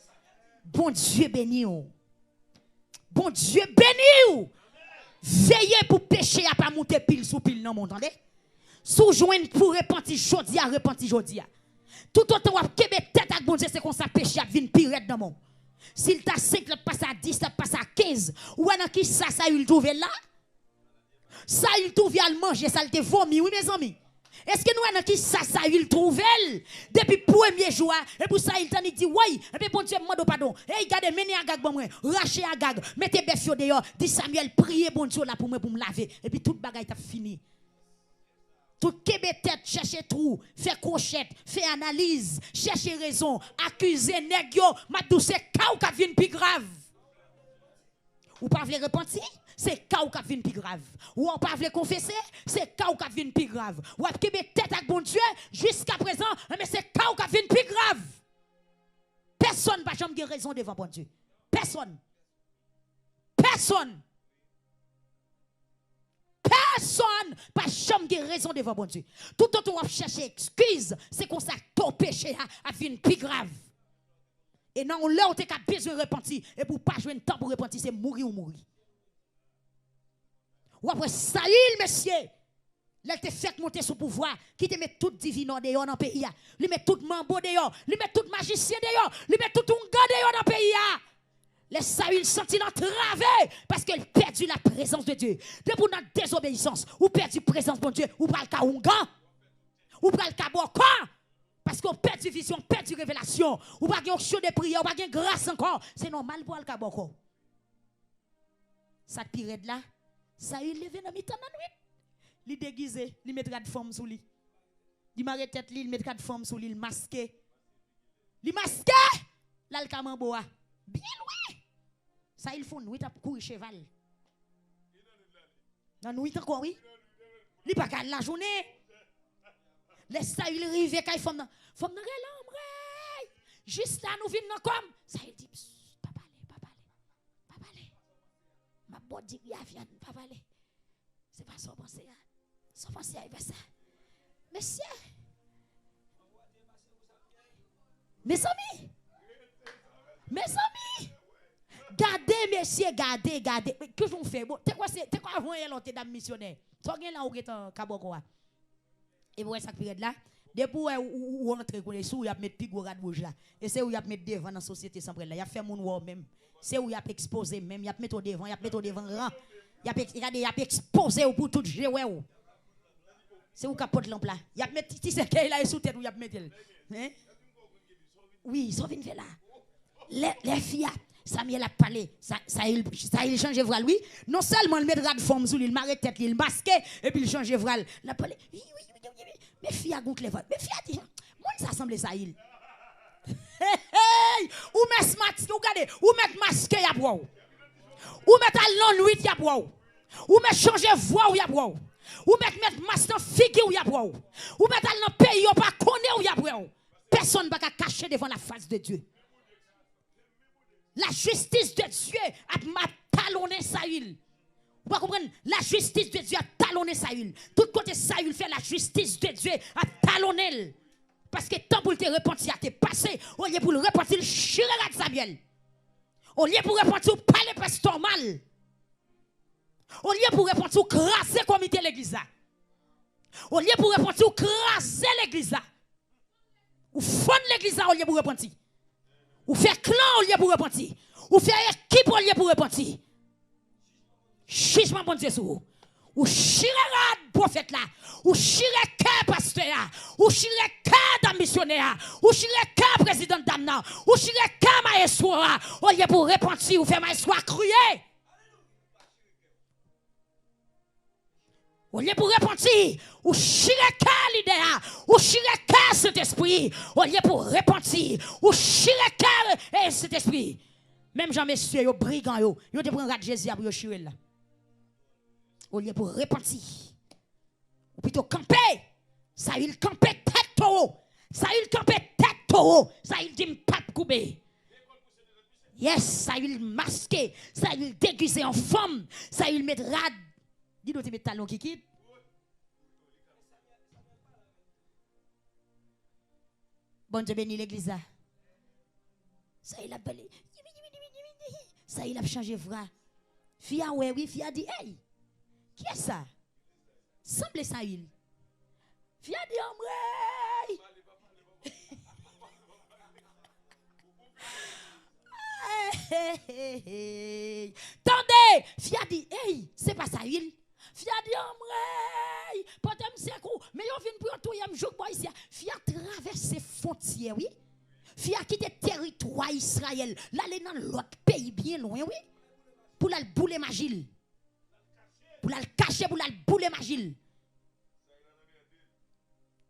Bon Dieu béni ou. Bon Dieu béni ou. Veillez pour pécher à pas monter pile sous pile non entendez? Sous joindre pour repentir jodia. Tout autant ou kebe tête avec bon Dieu c'est comme ça péché a vinn pirate dans mon. S'il t'a 5, il passe à 10, il passe à 15. Ou est-ce qui ça il trouve là? Ça il trouve à manger, ça il te vomi, oui mes amis. Est-ce que nous est-ce qui ça il trouve depuis premier jour et pour ça il t'a dit oui, et puis bon Dieu demande pardon. Et regardez mené Agag bon moi, racher Agag, mettez bœuf dehors, dit Samuel priez bon Dieu là pour moi pour me laver et puis toute bagaille t'a fini. Tout kebe tête, chercher trou, faire crochette, faire analyse, chercher raison, accuser nèg yo, m'a dou c'est ka ou ka vinn plus grave. Ou pas vle repentir, c'est ka ou ka vinn plus grave. Ou on pas vle confesser, c'est ka ou ka vinn plus grave. Ou kebe tête avec bon Dieu jusqu'à présent, mais c'est ka ou ka vinn plus grave. Personne va jamais raison devant bon Dieu. Personne. Personne. Personne pas jamais raison devant bon Dieu. Tout le temps on va chercher excuse, c'est qu'on ça ton péché a vu une plus grave. Et non, là où tu as besoin de repentir et pour pas jouer un temps pour repentir, c'est mourir ou mourir. Ou après Saül, monsieur, là te fait monter son pouvoir, qui te met tout divin dehors dans le pays, lui met tout mambo dehors, lui met tout magicien dehors, lui met tout unga dehors dans le pays. Les Saül sentit l'entravé parce qu'il perdu la présence de Dieu. Depuis notre désobéissance, ou perdu la présence de Dieu, ou pas le cas unga, ou pas le cas boko. Parce qu'on perd du vision, on perd du révélation, ou pas de show de prière, ou pas de grâce encore. C'est normal pour le cas boko. Ça pire là. Ça il levé dans mi-temps dans nuit. Il déguisé, il mettra de forme sous lui. Il marre tête il mettra de forme sous lui, il masqué. Il masqué. Là le camamboa. Bien loin. Ça il faut nuit à courir cheval. Dans nuit encore oui. Il pas qu'à la journée. Laisse ça il arrive quand il faut l'homme. Juste là nous venons comme ça il dit pas parler. Ma bonne dit viens pas parler. C'est pas son pensée. Son pensée il fait ça. Monsieur. Mes amis. Gardez messieurs, gardez. Que vous faites bon, t'es quoi avant l'autre dame missionnaire. Ça gagne là où est en Kaboko. Et vous ça période là, depuis où entrer connaît sous, il y a mettre pigou rad rouge là. Et c'est où il y a mettre devant dans la société sans là, il y a fait mon war même. C'est où il y a exposé même, il y a mettre au devant, il y a mettre au devant rang. Il y a exposé pour tout jouer. C'est où capote lampe là. Il y a mettre petit cercueil là sous tête où il y a mettre. Hein? Oui, ça vient là. Les filles Samuel a parlé, ça il change voile lui. Non seulement il met de forme sous lui, il marre tête, il masqué et puis il change voile. La parlé. Oui. Mes filles a gonflé voile. Mes filles a dit moi ça semble ça il. Ou met smart, regardez, ou met masqué y a boire. Ou met à long nuit y a boire. Ou met changer voix ou y a boire. Ou mettre masque dans figure ou y a boire. Ou met à dans pays ou pas connaît ou y a boire. Personne ne va cacher devant la face de Dieu. La justice de Dieu a talonné Saül. Vous comprenez? La justice de Dieu a talonné Saül. Tout côté Saül fait la justice de Dieu a talonné. Parce que tant pour te repentir, t'es passé. Au lieu pour le repentir, le chirera de Samuel. Au lieu pour repentir, parler pasteur mal. Au lieu pour repentir, craser le comité de l'église. Au lieu pour repentir, craser l'église. Ou fondre l'église au lieu pour repentir. Ou faire clan au lieu pour repentir. Ou faire équipe au lieu pour repentir. Jugement bon Dieu sur vous. Ou chirera prophète là. Ou chirera pasteur là. Ou chirera dame missionnaire. Ou chirera président dame là. Ou chirera maestro là. Au lieu pour repentir ou faire maestro crier. Au lieu pour repentir, ou chireka l'idée, ou chireka cet esprit, au lieu pour repentir, ou chireka cet esprit. Même Jean-Messieurs, yo brigand yo te prend rat Jésus pour yo chirer là. Au lieu pour repentir, ou plutôt camper, ça il camper tête taureau, ça il camper tête taureau, ça il dit pas couper. Yes, ça il masqué, ça il déguisé en femme, ça il met rad. Dis-nous, tu mets talons qui quitte. Bon Dieu bénit l'église. Ça, il a belé. Ça, il a changé voix. Fia, oui, Fia dit, hey, qui est ça? Semble ça, il. Fia dit, Tendez, Fia dit, hey, c'est pas ça, il. Fia dit, potem c'est coup, mais on vient pour tout yam jour ici. Fia traverse frontières, oui. Fia quitte territoire Israël, l'aller dans l'autre pays bien loin, oui. Pour la bouler magile. Pour la cacher, pour la bouler magile.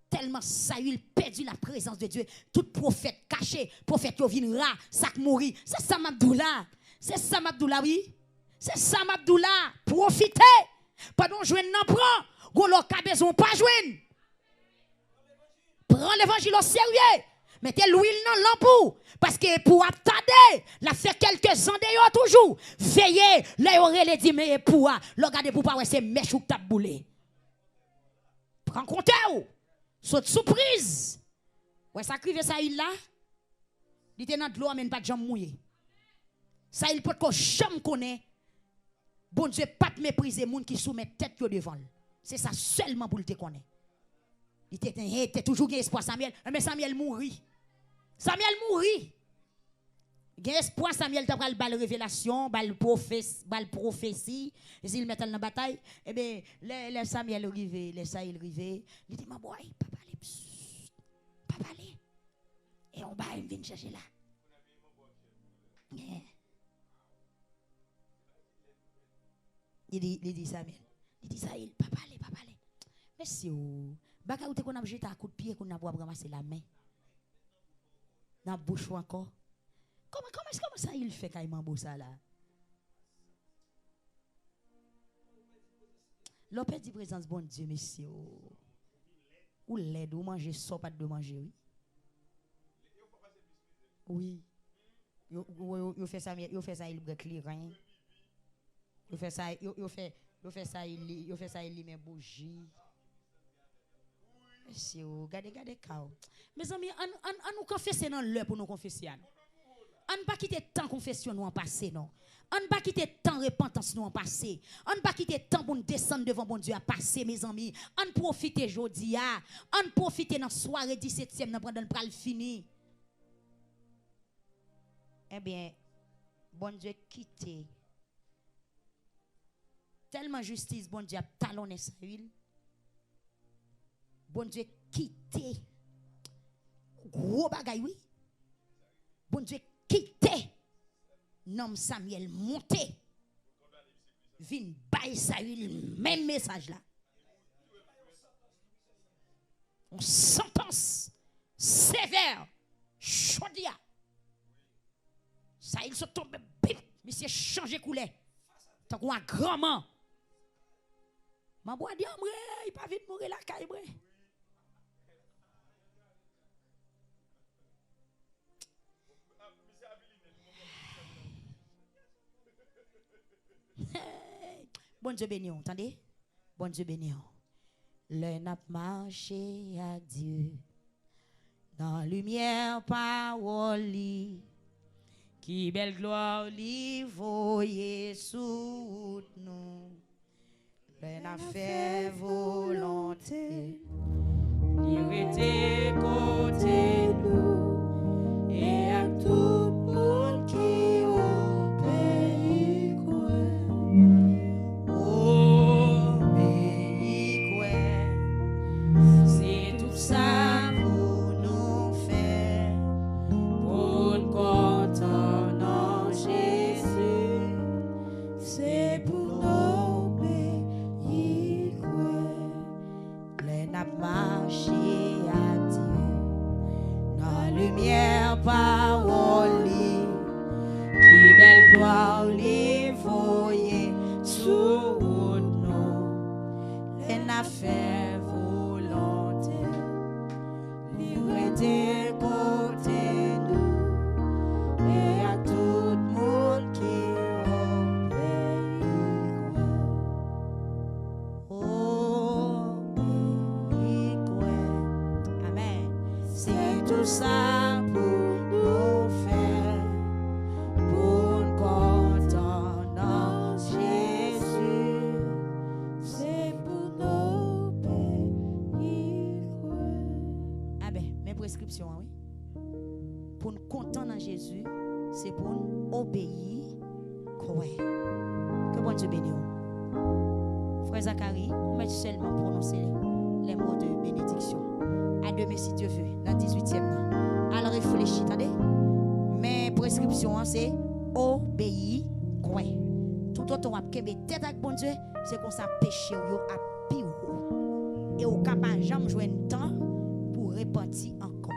Tellement Saül perdu la présence de Dieu. Tout prophète caché, prophète qui viendra, ça mourir. C'est ça Mabdoula. C'est ça Mabdoula, oui. C'est ça Mabdoula. Profitez. Pardon, jouer non prend. Golo ka besoin pas jouer. Prends l'évangile au sérieux. Mettez l'huile dans l'ampoule. Parce que pour attendre, la fait quelques ans d'ailleurs toujours. Veillez, là, aurait les dit, mais pour, le regardez pour pas, c'est mèche ou tap boulé. Prends compte ou. Saute surprise. Ouais, ça crive ça il là. Il était dans de l'eau, mais pas de jambes mouillées. Ça il peut que jamais connaît. Bon Dieu, pas de mépriser les gens qui soumettent tête devant. C'est ça seulement pour te connaître. Il était toujours un espoir Samuel, mais Samuel mourit. Samuel mourit. Il espoir Samuel t'a pris la révélation, la prophétie, et s'il met dans la bataille, eh bien, les Samuel arrivé, les Saïl arrivé, il dit, ma boy, papa allez, papa allez. Et on va venir chercher là. Yeah. Il dit Samuel, il dit Saïl, papa allez. Mais si vous, baka ou te qu'on a jeté un coup de pied qu'on a ramasser la main. Dans la bouche encore. Comment ça il fait quand il m'en ça là? L'opé dit présence bon Dieu monsieur. Ou l'aide ou manger ça pas de manger oui. Oui. Yo fait ça il brek li rien. Yo fait ça il met bougie. Monsieur, regardez kao. Mes amis, on nous confesser dans l'heure pour nous confesser. On ne pas quitter tant confession nous en passé non. On ne pas quitter tant repentance nous en passé. On ne pas quitter tant pour nous descendre devant bon Dieu à passer mes amis. On profite aujourd'hui on profite dans soirée 17e pendant le fini. Eh bien, bon Dieu quitte. Tellement justice bon Dieu a talonné sa huile. Bon Dieu quitte. Gros bagay oui. Bon Dieu quitte. Nom Samuel monté. Vin bay sa huile même message là. On sentence sévère chaudia. Ça il se tombe bip, monsieur changé couleur. Tant qu'on a grand-man. Ma bois dit il pas vite mourir la caille bre. Bon Dieu béni, entendez? Bon Dieu béni. Le n'a marché à Dieu dans lumière parole qui belle gloire li voyer sous nous. Le n'a fait volonté li rete côté nous et à tout monde qui obéit c'est tout ça pour nous faire pour nous content en Jésus c'est pour nous obéir les n'a marché à Dieu dans la lumière parole qui belle gloire les voyer sous nous les n'a fait volonté les côté nous et à tout le monde qui obéit. Amen. C'est tout ça pour nous faire pour nous content dans Jésus. C'est pour nous obéir. Ah ben, mes prescriptions, oui. Pour nous content dans Jésus, c'est pour nous obéir. Que bon Dieu bénisse. Frère Zacharie, on va seulement prononcer les mots de bénédiction. À demain, si Dieu veut, dans 18e. Alors réfléchis, attendez. Mes prescriptions, c'est obéir. Tout autant on kembe tête avec bon Dieu, c'est qu'on ça péché yo a pire. Et au capable jamais joindre temps pour repentir encore.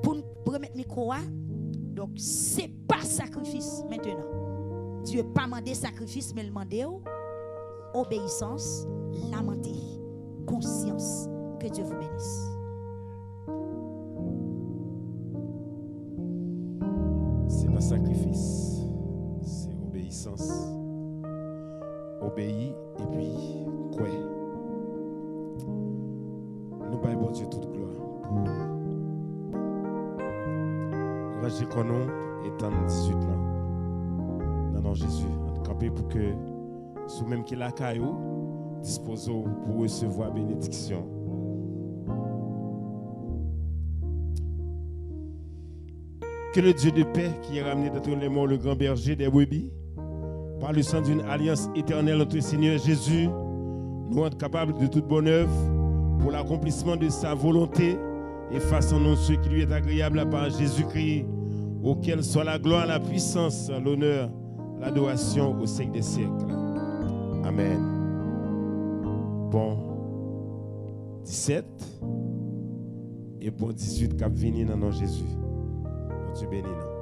Pour remettre micro donc c'est pas sacrifice maintenant. Dieu pas demandé sacrifice mais demandé obéissance, lamenter, conscience. Que Dieu vous bénisse. dans le sacrifice, c'est obéissance. Obéir et puis quoi? Nous baillons bon Dieu toute gloire pour ranger qu'on nous étant 18 là. Non, Jésus, on camper pour que sous même qu'il a caillou disposons pour recevoir bénédiction. Que le Dieu de paix qui a ramené d'entre les morts le grand berger des brebis, par le sang d'une alliance éternelle entre Seigneur Jésus, nous rende capables de toute bonne œuvre pour l'accomplissement de sa volonté et façonnons ce qui lui est agréable par Jésus-Christ, auquel soit la gloire, la puissance, l'honneur, l'adoration au siècle des siècles. Amen. Bon 17 et bon 18 cap venir dans nom Jésus. Dieu bénisse.